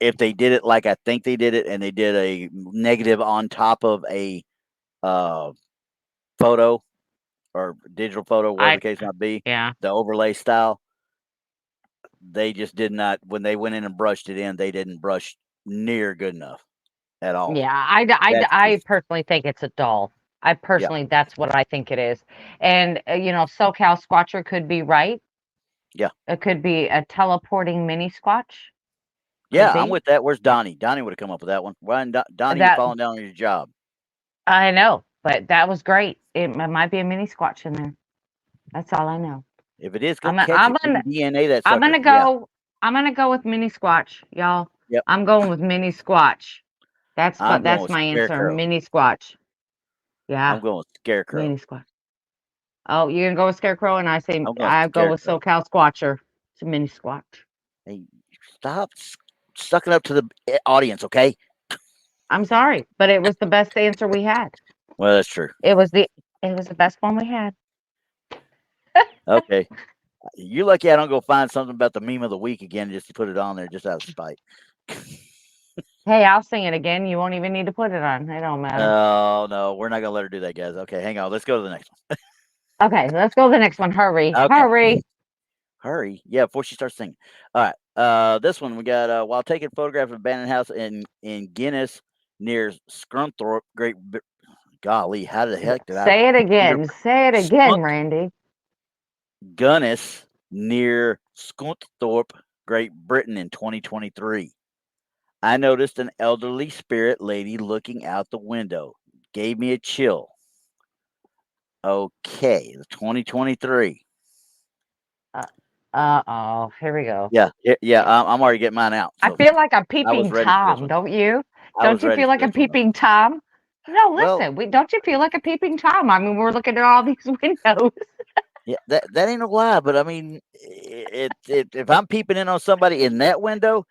if they did it like I think they did it, and they did a negative on top of a uh, photo or digital photo, whatever I the case might be, yeah. the overlay style, they just did not. When they went in and brushed it in, they didn't brush near good enough at all. Yeah, That's I just personally think it's a doll. I yeah, personally that's what I think it is. And, SoCal Squatcher could be right. yeah, It could be a teleporting mini Squatch, could yeah. I'm be. with that. Where's Donnie? Donnie would have come up with that one. Why, Donnie? You That falling down on your job? I know, but that was great. Might be a mini Squatch in there. That's all I know. If it is, go I'm gonna catch I'm it. We gonna can DNA that I'm sucker. gonna Yeah. go I'm gonna go with mini Squatch, y'all. Yep. I'm going with mini Squatch. I'm going That's with my answer, Scarecrow. mini Squatch. I'm Yeah, going with Scarecrow. mini Squatch. Oh, you're gonna go with Scarecrow, and I'm going with I go with Scarecrow. SoCal Squatcher. It's a mini Squatch. Hey, stop sucking up to the audience, okay? I'm sorry, but it was the best answer we had. Well, that's true. It was the it was the best one we had. Okay. You're lucky I don't go find something about the meme of the week again just to put it on there just out of spite. Hey, I'll sing it again. You won't even need to put it on. It don't matter. Oh, no, we're not going to let her do that, guys. Okay, hang on. Let's go to the next one. Okay, let's go to the next one. Hurry, Okay. hurry. Hurry. Yeah, before she starts singing. All right. This one we got while taking photographs of abandoned house in Guinness near Scrunthorpe, golly, how the heck did I Say it under again. Say it again, Skunt Randy. Gunnis near Scunthorpe, Great Britain in 2023. I noticed an elderly spirit lady looking out the window. Gave me a chill. Okay, 2023. Uh, oh, here we go. Yeah, yeah. I'm already getting mine out. I So feel like a I was peeping ready for this Tom, one. don't you? I Don't was you ready feel for like a this one though. peeping Tom? No, Well, listen. Don't you feel like a peeping Tom? I mean, we're looking at all these windows. yeah, that ain't no lie, but I mean, if I'm peeping in on somebody in that window,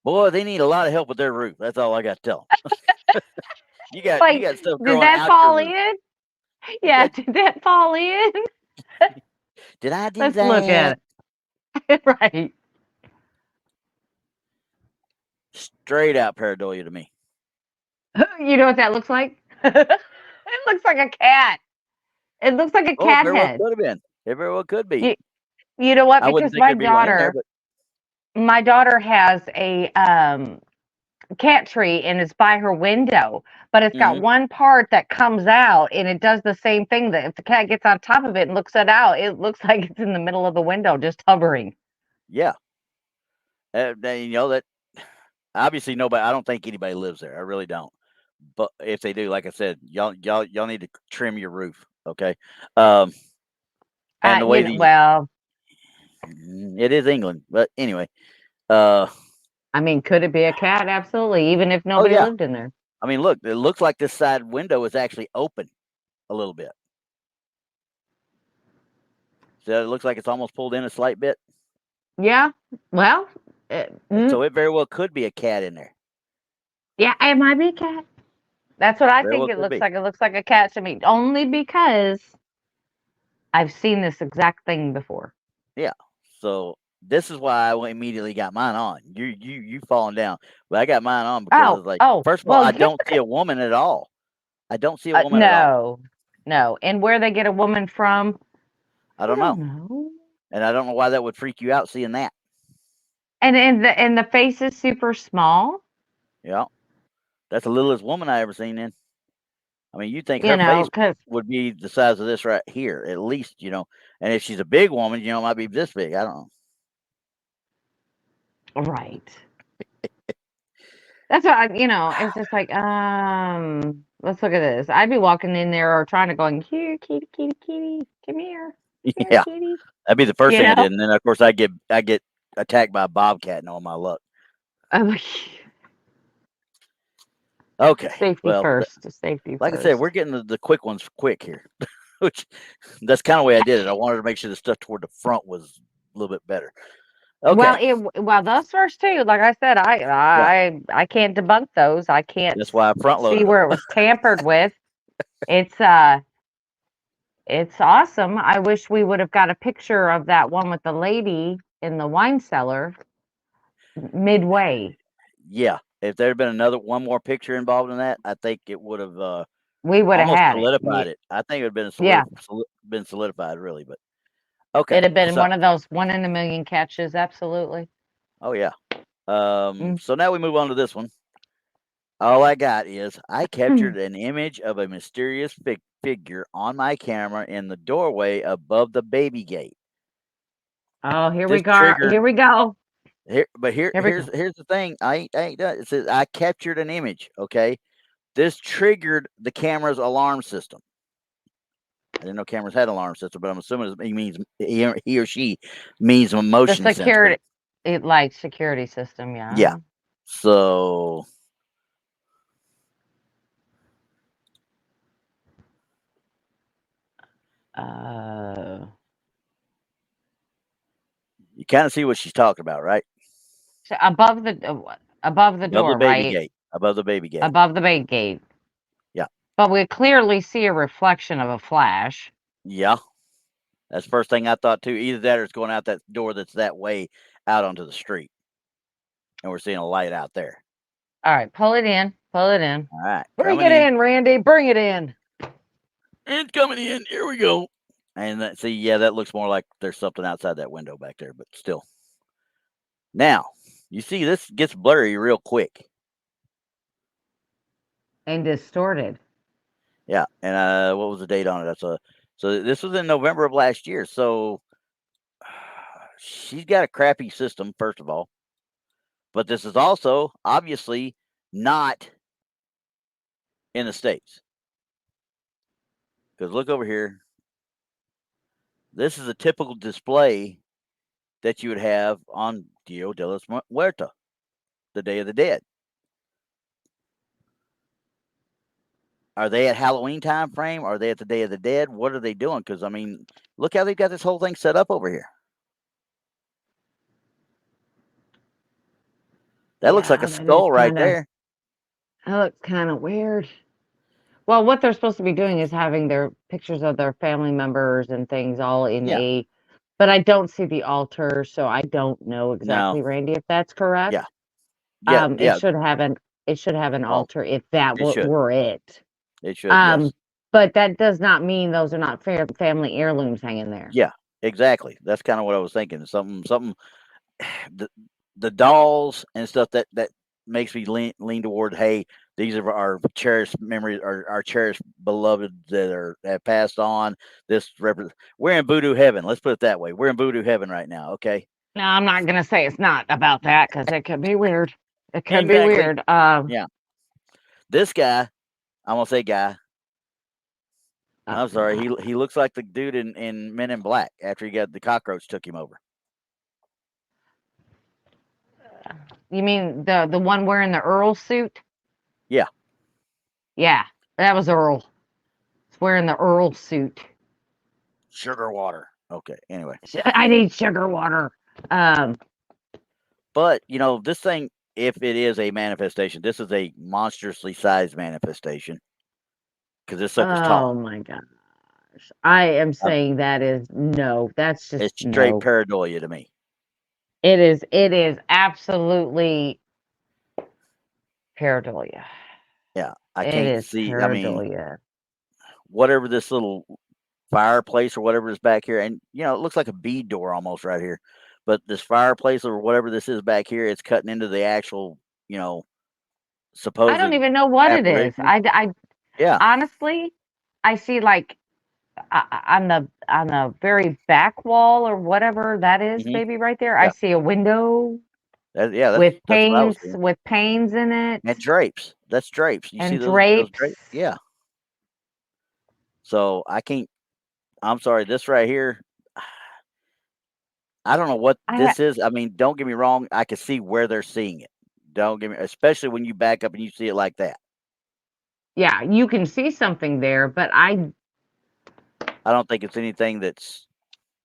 boy, they need a lot of help with their roof. That's all I got to tell 'em. You Like, got stuff did growing that out your fall roof. in? You Yeah, got did that fall in? did I do Let's look that? at it. Right. Straight out pareidolia to me. You know what that looks like? It looks like a cat. It looks like a Oh, it cat very well head. could have been. It very well could be. You, you know what? I wouldn't Because think there'd be one in there, but my daughter has a cat tree and it's by her window, but it's got mhm, one part that comes out and it does the same thing that if the cat gets on top of it and looks it out, it looks like it's in the middle of the window just hovering. yeah. That obviously nobody. I don't think anybody lives there. I really don't. But if they do, like I said, y'all need to trim your roof. Okay. Um, And the way these, Well, it is England, but anyway, uh, I mean, could it be a cat? Absolutely, even if oh nobody yeah. lived in there. I mean, look, it looks like this side window is actually open a little bit. So it looks like it's almost pulled in a slight bit. Yeah. Well, So it very well could be a cat in there. yeah, it might be a cat. That's what I Very think well it could looks be. like. It looks like a cat to me, only because I've seen this exact thing before. Yeah. So this is why I immediately got mine on. You falling down, but I got mine on because like, first of all, Well, I here's don't see a woman at all. I don't see a woman at all. no, no. And where they get a woman from, I I don't don't know, know. and I don't know why that would freak you out seeing that. And the face is super small. Yeah, that's the littlest woman I ever seen in. I mean, you think You her know, face because would be the size of this right here, at least, And if she's a big woman, it might be this big. I don't know. right. That's what it's just like, let's look at this. I'd be walking in there or trying to going, here, kitty, kitty, kitty, come here, here, Yeah, kitty. that'd be the first You thing I know, did, and then of course I get attacked by a bobcat and all my luck. I'm like, Okay, safety well, first, safety like I said, we're first. getting the quick ones quick here, which that's kind of the way I did it. I wanted to make sure the stuff toward the front was a little bit better. Well, Okay, those first two, like I said, yeah, I can't debunk those. I can't that's why I front see loaded them. where it was tampered with. It's it's awesome. I wish we would have got a picture of that one with the lady in the wine cellar midway. Yeah, if there had been one more picture involved in that, I think it would have We would have almost had it. solidified it. I think it would have Yeah, been solidified really, but okay. it'd have been So, one of those one in a million catches. Absolutely. oh yeah. Mm. So now we move on to this one. All I got is I Hmm. captured an image of a mysterious figure on my camera in the doorway above the baby gate. Oh, here we This go. triggered Here we go. Here we here's go. here's the thing. I ain't done. It says I captured an image. Okay, this triggered the camera's alarm system. I didn't know cameras had alarm system, but I'm assuming he means he or she means a The motion sensor. security, like security system. Yeah. Yeah. So Uh, you kind of see what she's talking about, right? so above the Above the door, baby right? gate. Above the baby gate. Above the main gate. Yeah. But we clearly see a reflection of a flash. Yeah. That's the first thing I thought too. Either that or it's going out that door that's that way out onto the street. And we're seeing a light out there. All right, pull it in. Pull it in. All right. Bring Coming it in. in, Randy. Bring it in. It's coming in. Here we go. And see, yeah, that looks more like there's something outside that window back there, but still. Now, you see this gets blurry real quick. And distorted. Yeah. And what was the date on it? So this was in November of last year. So she's got a crappy system, first of all. But this is also obviously not in the States. Because look over here. This is a typical display that you would have on Dia de los Muertos, the Day of the Dead. Are they at Halloween time frame? Are they at the Day of the Dead? What are they doing? Because, I mean, look how they've got this whole thing set up over here. That looks like a skull right there. That looks kind of weird. Well, what they're supposed to be doing is having their pictures of their family members and things all in Yeah. but I don't see the altar, so I don't know exactly, No. Randy, if that's correct. Yeah. Yeah. It Yeah. should have an Oh, altar if that it should. were it. It should. Yes. But that does not mean those are not family heirlooms hanging there. Yeah. Exactly. That's kind of what I was thinking. Something. The dolls and stuff that makes me lean toward, hey, these are our cherished memories, our cherished beloved that have passed on. We're in voodoo heaven. Let's put it that way. We're in voodoo heaven right now. Okay. No, I'm not gonna say it's not about that because it could be weird. It could be Exactly. weird. Yeah. This guy, I'm gonna say guy. I'm sorry. He looks like the dude in Men in Black after he got the cockroach took him over. You mean the one wearing the Earl suit? Yeah. Yeah, that was Earl. He's wearing the Earl suit. Sugar water. Okay. Anyway. I need sugar water. But this thing, if it is a manifestation, this is a monstrously sized manifestation because this sucker's tall. Oh my gosh. I am saying that is no. That's just It's straight no. pareidolia to me. It is absolutely pareidolia. Yeah, I It can't is see. I mean, pareidolia. whatever this little fireplace or whatever is back here, and it looks like a bead door almost right here. But this fireplace or whatever this is back here, it's cutting into the actual, I supposed don't even know what it is. apparition. I Yeah. honestly, I see like on the very back wall or whatever that is, Hmm. maybe right there. I Yeah. see a window That's with that's what I was seeing. panes in it And drapes. That's drapes. You see and those drapes. drapes? Yeah. So I can't. I'm sorry. This right here. I don't know what I this is. I mean, don't get me wrong. I can see where they're seeing it. Don't get me, especially when you back up and you see it like that. Yeah, you can see something there, but I don't think it's anything that's.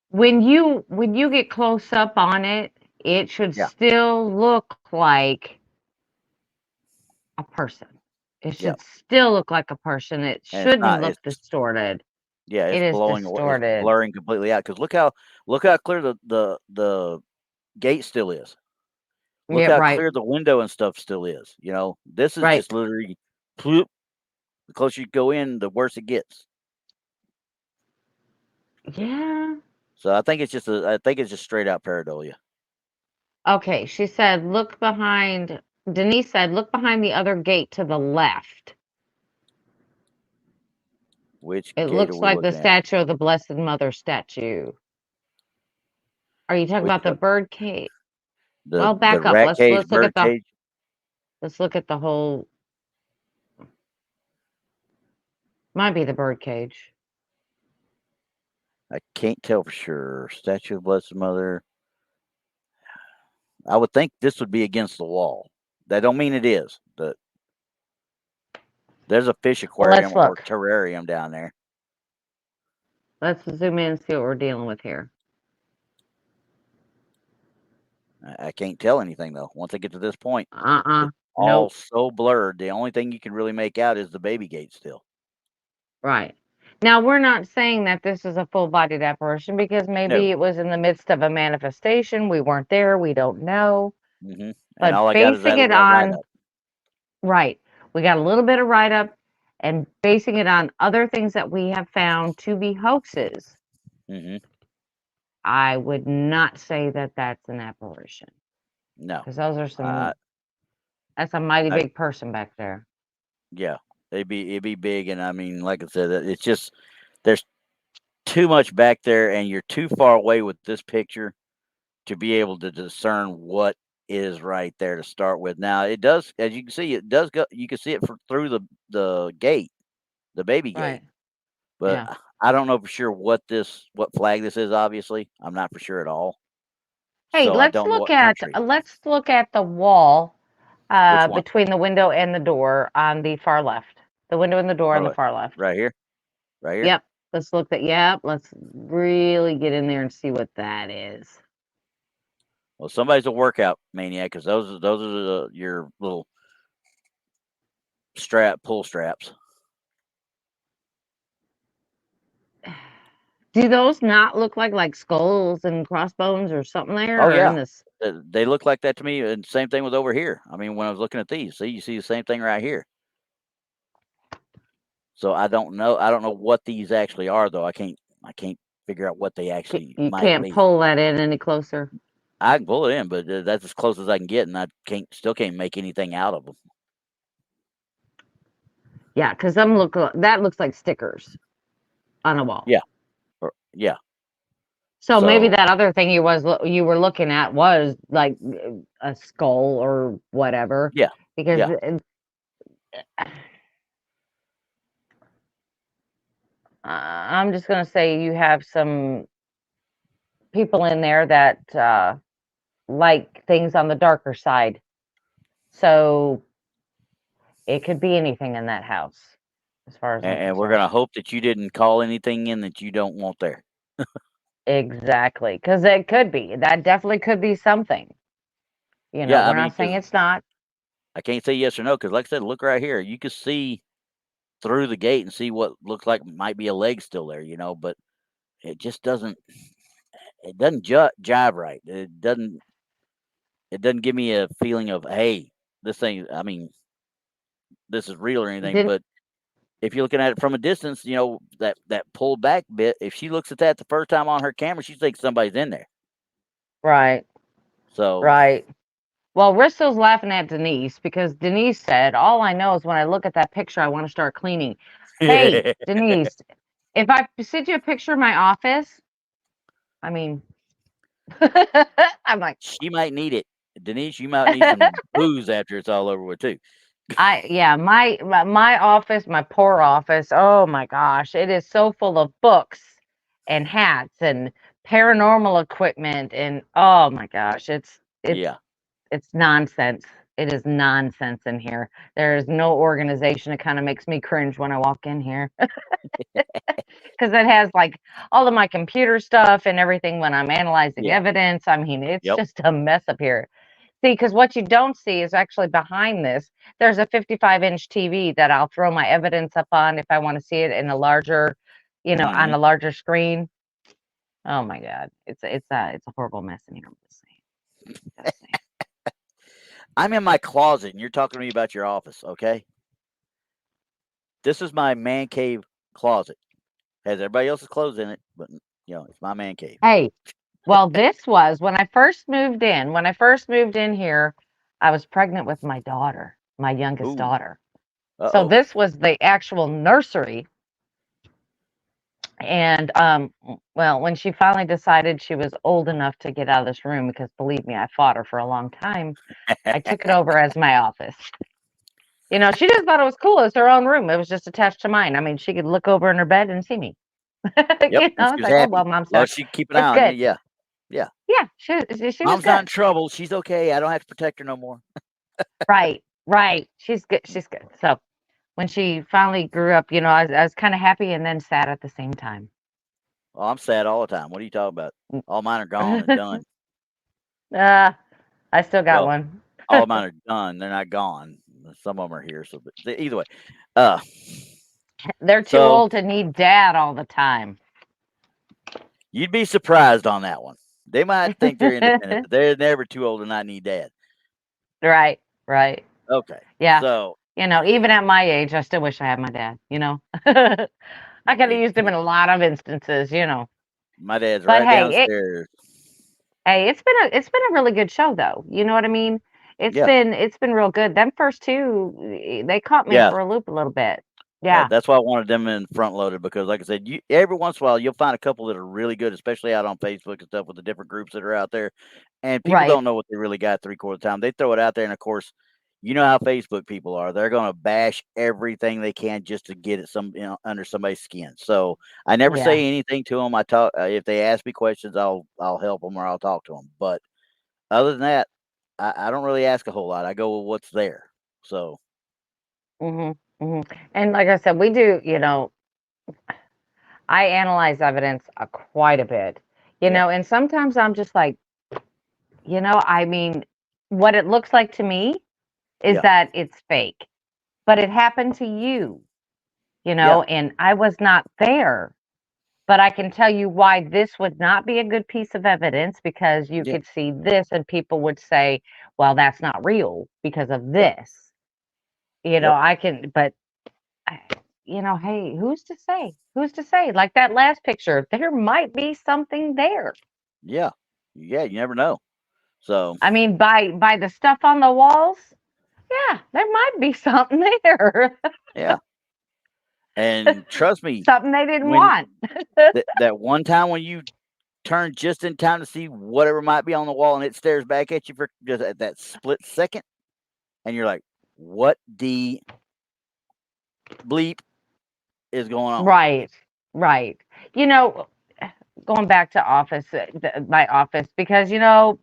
when you get close up on it, it should Yeah. still look like a person. It Yeah. should still look like a person. It And it's shouldn't not. look It's distorted. yeah. It It's is blowing away. It's distorted. blurring completely out. Because look how clear the gate still is. Look Yeah, how right, clear the window and stuff still is. This is right. just literally. Ploop. The closer you go in, the worse it gets. Yeah. So I think it's just straight out pareidolia. Okay, she said, look behind. Denise said, look behind the other gate to the left. Which It gate are looks we like the looking at? statue of the Blessed Mother statue. Are you talking Which about the bird cage? Well, the back up. rat cage, Let's look bird at the cage? whole. Might be the bird cage. I can't tell for sure. Statue of Blessed Mother. I would think this would be against the wall. That don't mean it is. But there's a fish aquarium Let's or look. terrarium down there. Let's zoom in and see what we're dealing with here. I can't tell anything though. Once I get to this point, it's all Nope. so blurred. The only thing you can really make out is the baby gate still. Right. Now, we're not saying that this is a full-bodied apparition because maybe No. it was in the midst of a manifestation. We weren't there. We don't know. Hmm. And But all I got is basing that it that write on, up. right, we got a little bit of write-up and basing it on other things that we have found to be hoaxes. Hmm. I would not say that that's an apparition No. because those are that's a mighty I, big person back there. yeah. It'd be big, and I mean, like I said, it's just there's too much back there, and you're too far away with this picture to be able to discern what is right there to start with. Now it does, as you can see, it does go. You can see it through the gate, the baby Right. gate. But Yeah. I don't know for sure what flag this is. Obviously, I'm not for sure at all. Hey, So I don't know what country. let's look at the wall Which one? between the window and the door on the far left. The window and the door on Far the left. far left. Right here. Right here. Yep. Let's really get in there and see what that is. Well, somebody's a workout maniac because those are your little pull straps. Do those not look like skulls and crossbones or something there Oh or in yeah, this? they look like that to me, and same thing with over here. I mean, when I was looking at these, see, you see the same thing right here. So I don't know. I don't know what these actually are, though. I can't figure out what they actually You might can't be. pull that in any closer. I can pull it in, but that's as close as I can get, and I still can't make anything out of them. Yeah, because that looks like stickers on a wall. Yeah, yeah. So maybe So that other thing you were looking at was like a skull or whatever, yeah, because yeah. I'm just gonna say you have some people in there that like things on the darker side. So it could be anything in that house, as far as I'm And we're concerned. gonna hope that you didn't call anything in that you don't want there. Exactly, because it could be. That definitely could be something. Yeah, I We're mean, not saying because it's not. I can't say yes or no. Because like I said, look right here. You can see through the gate and see what looks like might be a leg still there, but it just doesn't. It doesn't jive right. It doesn't. It doesn't give me a feeling of, hey, this thing. I mean, this is real or anything. Didn't But if you're looking at it from a distance, that pulled back bit. If she looks at that the first time on her camera, she thinks somebody's in there. right, So right. Well, Ristow's laughing at Denise because Denise said, "All I know is when I look at that picture, I want to start cleaning." Hey, Denise, if I send you a picture of my office, I mean, I'm like, she might need it. Denise, you might need some booze after it's all over with too. yeah, my office, my poor office. Oh my gosh, it is so full of books and hats and paranormal equipment, and oh my gosh, Yeah. it's nonsense. It is nonsense in here. There is no organization. It kind of makes me cringe when I walk in here because it has like all of my computer stuff and everything when I'm analyzing Yeah. evidence. I mean, it's Yep. just a mess up here. See, because what you don't see is actually behind this, there's a 55-inch TV that I'll throw my evidence up on if I want to see it in a larger, on Hmm. a larger screen. Oh my God, it's a horrible mess in here. I'm just saying. Just saying. I'm in my closet and you're talking to me about your office, okay? This is my man cave closet. Has everybody else's clothes in it, but it's my man cave. Hey, well, this was when I first moved in. When I first moved in here, I was pregnant with my daughter, my youngest Ooh. daughter. So Uh-oh. this was the actual nursery. And well, when she finally decided she was old enough to get out of this room, because believe me, I fought her for a long time, I took it over as my office. She just thought it was cool. It was her own room. It was just attached to mine. I mean, she could look over in her bed and see me. Yep, and she It's was like, oh well, happy. mom's Well, done. she keep an It's eye on you, good. yeah. Yeah. Yeah, she was Mom's not in good. trouble. She's okay. I don't have to protect her no more. Right, right. She's good. She's good. So when she finally grew up, I was kind of happy and then sad at the same time. Oh, I'm sad all the time. What are you talking about? All mine are gone and done. uh, I still got Well, one. all mine are done. They're not gone. Some of them are here. So, but either way, uh, They're too so old to need dad all the time. you'd be surprised on that one. They might think they're independent, but they're never too old to not need dad. Right, right. Okay, Yeah. so Even at my age, I still wish I had my dad. I could have used him in a lot of instances. my dad's But right hey, downstairs. it's been a really good show though. You know what I mean? It's Yeah, been it's been real good. Them first two, they caught me yeah. for a loop a little bit. Yeah. That's why I wanted them in front loaded because, like I said, you every once in a while you'll find a couple that are really good, especially out on Facebook and stuff with the different groups that are out there, and people Right. don't know what they really got 3/4 of the time. They throw it out there, and of course, you know how Facebook people are. They're going to bash everything they can just to get it under somebody's skin. So I never Yeah. say anything to them. I talk if they ask me questions, I'll help them or I'll talk to them. But other than that, I don't really ask a whole lot. I go with what's there. So Mhm. Mhm. And like I said, we do. I analyze evidence quite a bit. yeah, And sometimes I'm just like, I mean, what it looks like to me is yeah, that it's fake, but it happened to you, yeah, and I was not there. But I can tell you why this would not be a good piece of evidence because you yeah, could see this and people would say, well, that's not real because of yep, this. yep. I can, but, I- hey, who's to say? Who's to say? Like that last picture, there might be something there. Yeah. Yeah, you never know. So, I mean, by the stuff on the walls, yeah, there might be something there. yeah. And trust me, Something they didn't when want. that one time when you turn just in time to see whatever might be on the wall and it stares back at you for just at that split second, and you're like, what the bleep is going on? Right. Right. You know, going back to office, my office, because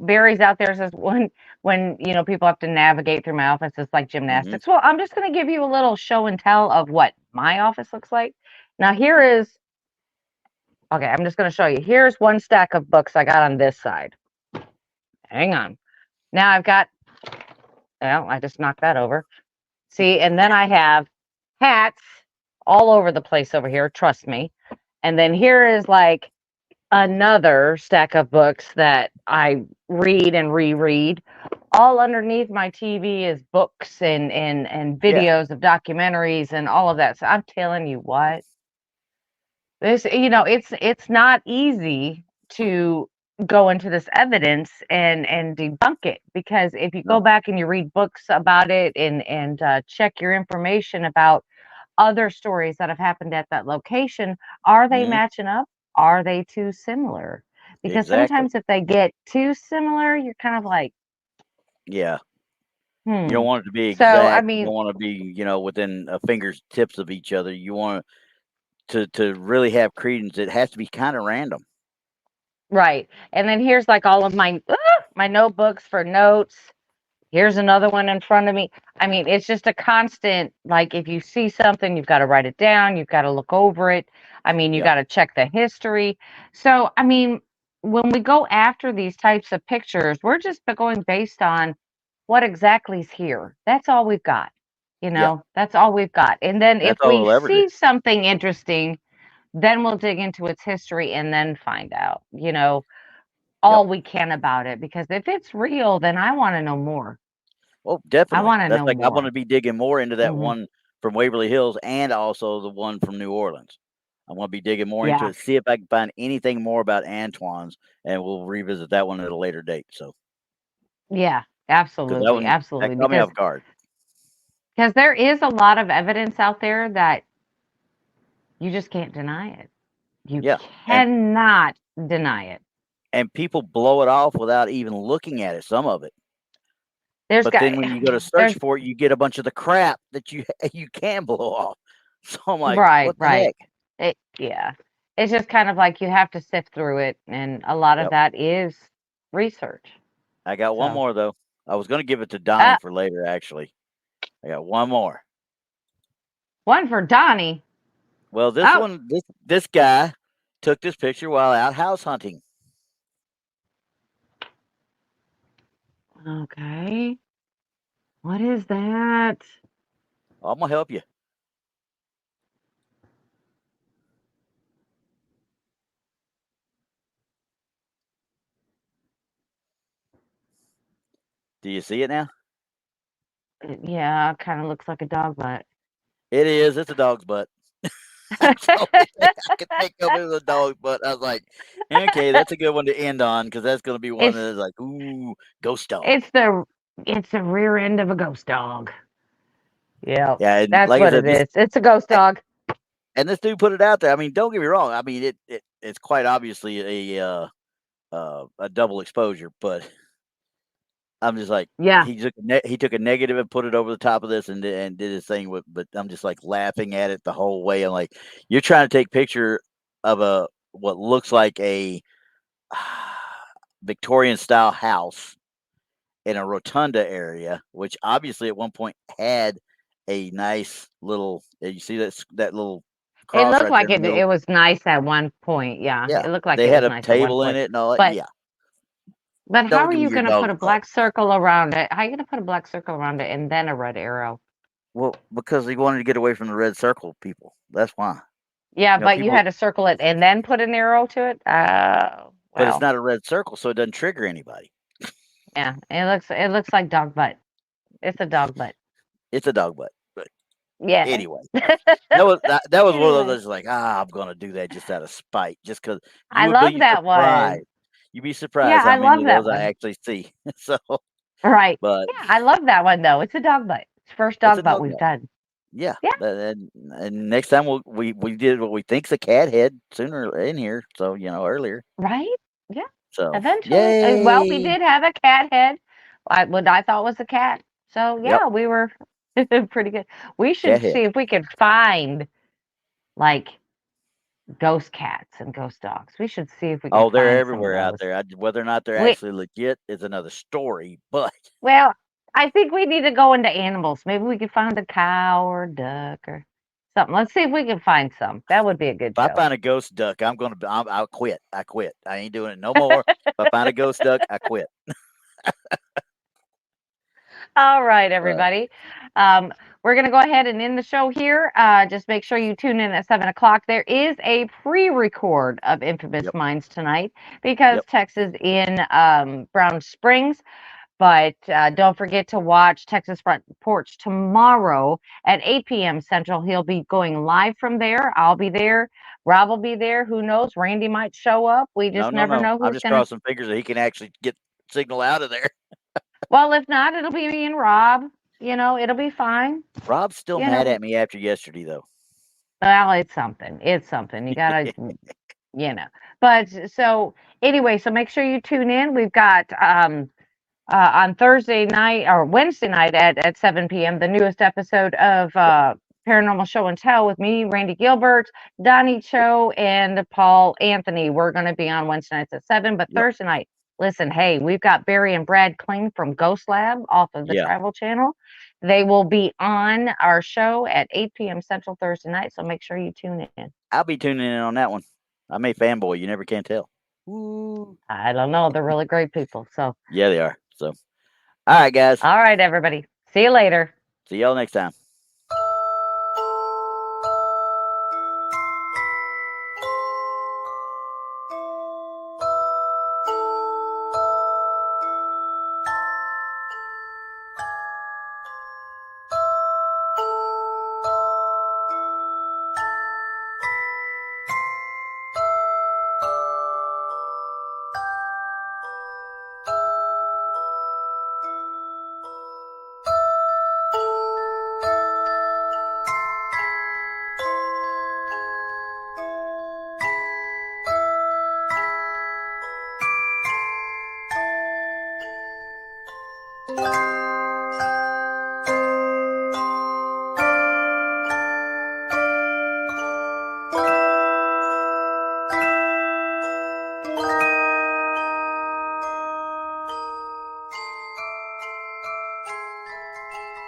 Barry's out there says when people have to navigate through my office, it's like Hmm. gymnastics. Well, I'm just going to give you a little show and tell of what my office looks like. Now here is okay. I'm just going to show you. Here's one stack of books I got on this side. Hang on. Now I've got. Well, I just knocked that over. See, and then I have hats all over the place over here. Trust me. And then here is like another stack of books that I read and reread. All underneath my TV is books and Yeah. videos of documentaries and all of that. So I'm telling you what, this it's not easy to go into this evidence and debunk it, because if you go No. back and you read books about it and check your information about other stories that have happened at that location, are they Hmm. matching up? Are they too similar? Because Exactly. sometimes if they get too similar, you're kind of like, Yeah. You don't hmm. want it to be So, I exact. You mean, don't want to be, within a finger's tips of each other. You want to really have credence. It has to be kind of random. right. And then here's like all of my notebooks for notes. Here's another one in front of me. I mean, it's just a constant, like, if you see something, you've got to write it down, you've got to look over it. I mean, you Yep. got to check the history. So, I mean, when we go after these types of pictures, we're just going based on what exactly is here. That's all we've got. Yep. That's all we've got. And then if That's all we we'll ever do. see something interesting, then we'll dig into its history and then find out, Yep. all we can about it. Because if it's real, then I want to know more. Well, I definitely. want to That's know like I'm gonna more. be digging more into that Mhm. one from Waverly Hills and also the one from New Orleans. I'm gonna be digging more into Yeah. it, see if I can find anything more about Antoine's, and we'll revisit that one at a later date. So, Yeah, because that absolutely, one that absolutely, caught me because off guard. there is a lot of evidence out there that you just can't deny it. You Yeah, cannot deny it. and people blow it off without even looking at it. Some of it, There's but got then when you go to search there's for it, you get a bunch of the crap that you you can blow off. So I'm like, right, what the right. heck? Yeah. It's just kind of like you have to sift through it, and a lot of Yep. that is research. I got one So, more though. I was gonna give it to Donnie uh, for later. Actually, I got one more. one for Donnie. Well, this Oh, one, this guy took this picture while out house hunting. okay. What is that? I'm gonna help you. Do you see it now? Yeah, kind of looks like a dog butt. It is. It's a dog's butt. That's the only thing I could think of is a dog's butt. I was like, okay, that's a good one to end on because that's gonna be one It's that is like, ooh, ghost dog. it's the it's the rear end of a ghost dog. Yep, Yeah, and that's like I what it said, this is. It's a ghost dog. and this dude put it out there. I mean, don't get me wrong. I mean, it's quite obviously a double exposure, but I'm just like Yeah. he took a negative and put it over the top of this and did his thing with. But I'm just like laughing at it the whole way. I'm like, you're trying to take picture of a what looks like a Victorian style house in a rotunda area, which obviously at one point had a nice little. You see that little It cross looked right there like in the it middle. was nice at one point, yeah, Yeah, it looked like they it had was a nice at one table in point, it and all that. but Yeah, how don't are give me you your gonna put dog's a butt. black circle around it? How are you gonna put a black circle around it and then a red arrow? Well, because he wanted to get away from the red circle people. That's why. Yeah, but you People, had to circle it and then put an arrow to it? Oh, but it's well, not a red circle, so it doesn't trigger anybody. yeah, it looks like dog butt. It's a dog butt. It's a dog butt. But Yeah. anyway, that was one of those Anyway, that's like, I'm gonna do that just out of spite, just because you I would love be that one. surprised. You'd be Yeah, surprised how I many love of that those I one. actually see. So, Right. but Yeah, I love that one though. It's a dog butt. It's first it's a dog butt dog we've butt. done. Yeah. Yeah, And next time we did what we think's a cat head sooner in here. So earlier. right? Yeah. So Eventually. Well, we yay, did have a cat head. What I thought was a cat. So yep, yeah, we were pretty good. We cat should head. see if we could find like ghost cats and ghost dogs. We should see if we can Oh, they're find some of everywhere out those. there. Whether or not they're We actually legit is another story. But well, I think we need to go into animals. Maybe we could find a cow or a duck or something. Let's see if we can find some. That would be a good if I show. find a ghost duck, I'll quit. I quit. I ain't doing it no more. If I find a ghost duck, I quit. All right, But everybody. We're going to go ahead and end the show here. Just make sure you tune in at 7 o'clock. There is a pre-record of Infamous yep, Minds tonight because yep. Texas in Brown Springs. But don't forget to watch Texas Front Porch tomorrow at 8 p.m. Central. He'll be going live from there. I'll be there. Rob will be there. Who knows? Randy might show up. We No, just no, never no. know I'm who's just going to. crossing fingers that he can actually get signal out of there. Well, if not, it'll be me and Rob. It'll be fine. Rob's still You mad know, at me after yesterday, though. well, it's something. It's something. You gotta, you know. But so anyway, so make sure you tune in. We've got on Thursday night or Wednesday night at 7 p.m. the newest episode of Yep, Paranormal Show and Tell with me, Randy Gilbert, Donnie Cho, and Paul Anthony. We're going to be on Wednesday nights at 7, but yep, Thursday night, listen, hey, we've got Barry and Brad Kling from Ghost Lab off of the yeah. Travel Channel. They will be on our show at 8 p.m. Central Thursday night, so make sure you tune in. I'll be tuning in on that one. I may fanboy. You never can tell. Ooh. I don't know. They're really great people. So, Yeah, they are. So, all right, guys. all right, everybody. See you later. See y'all next time.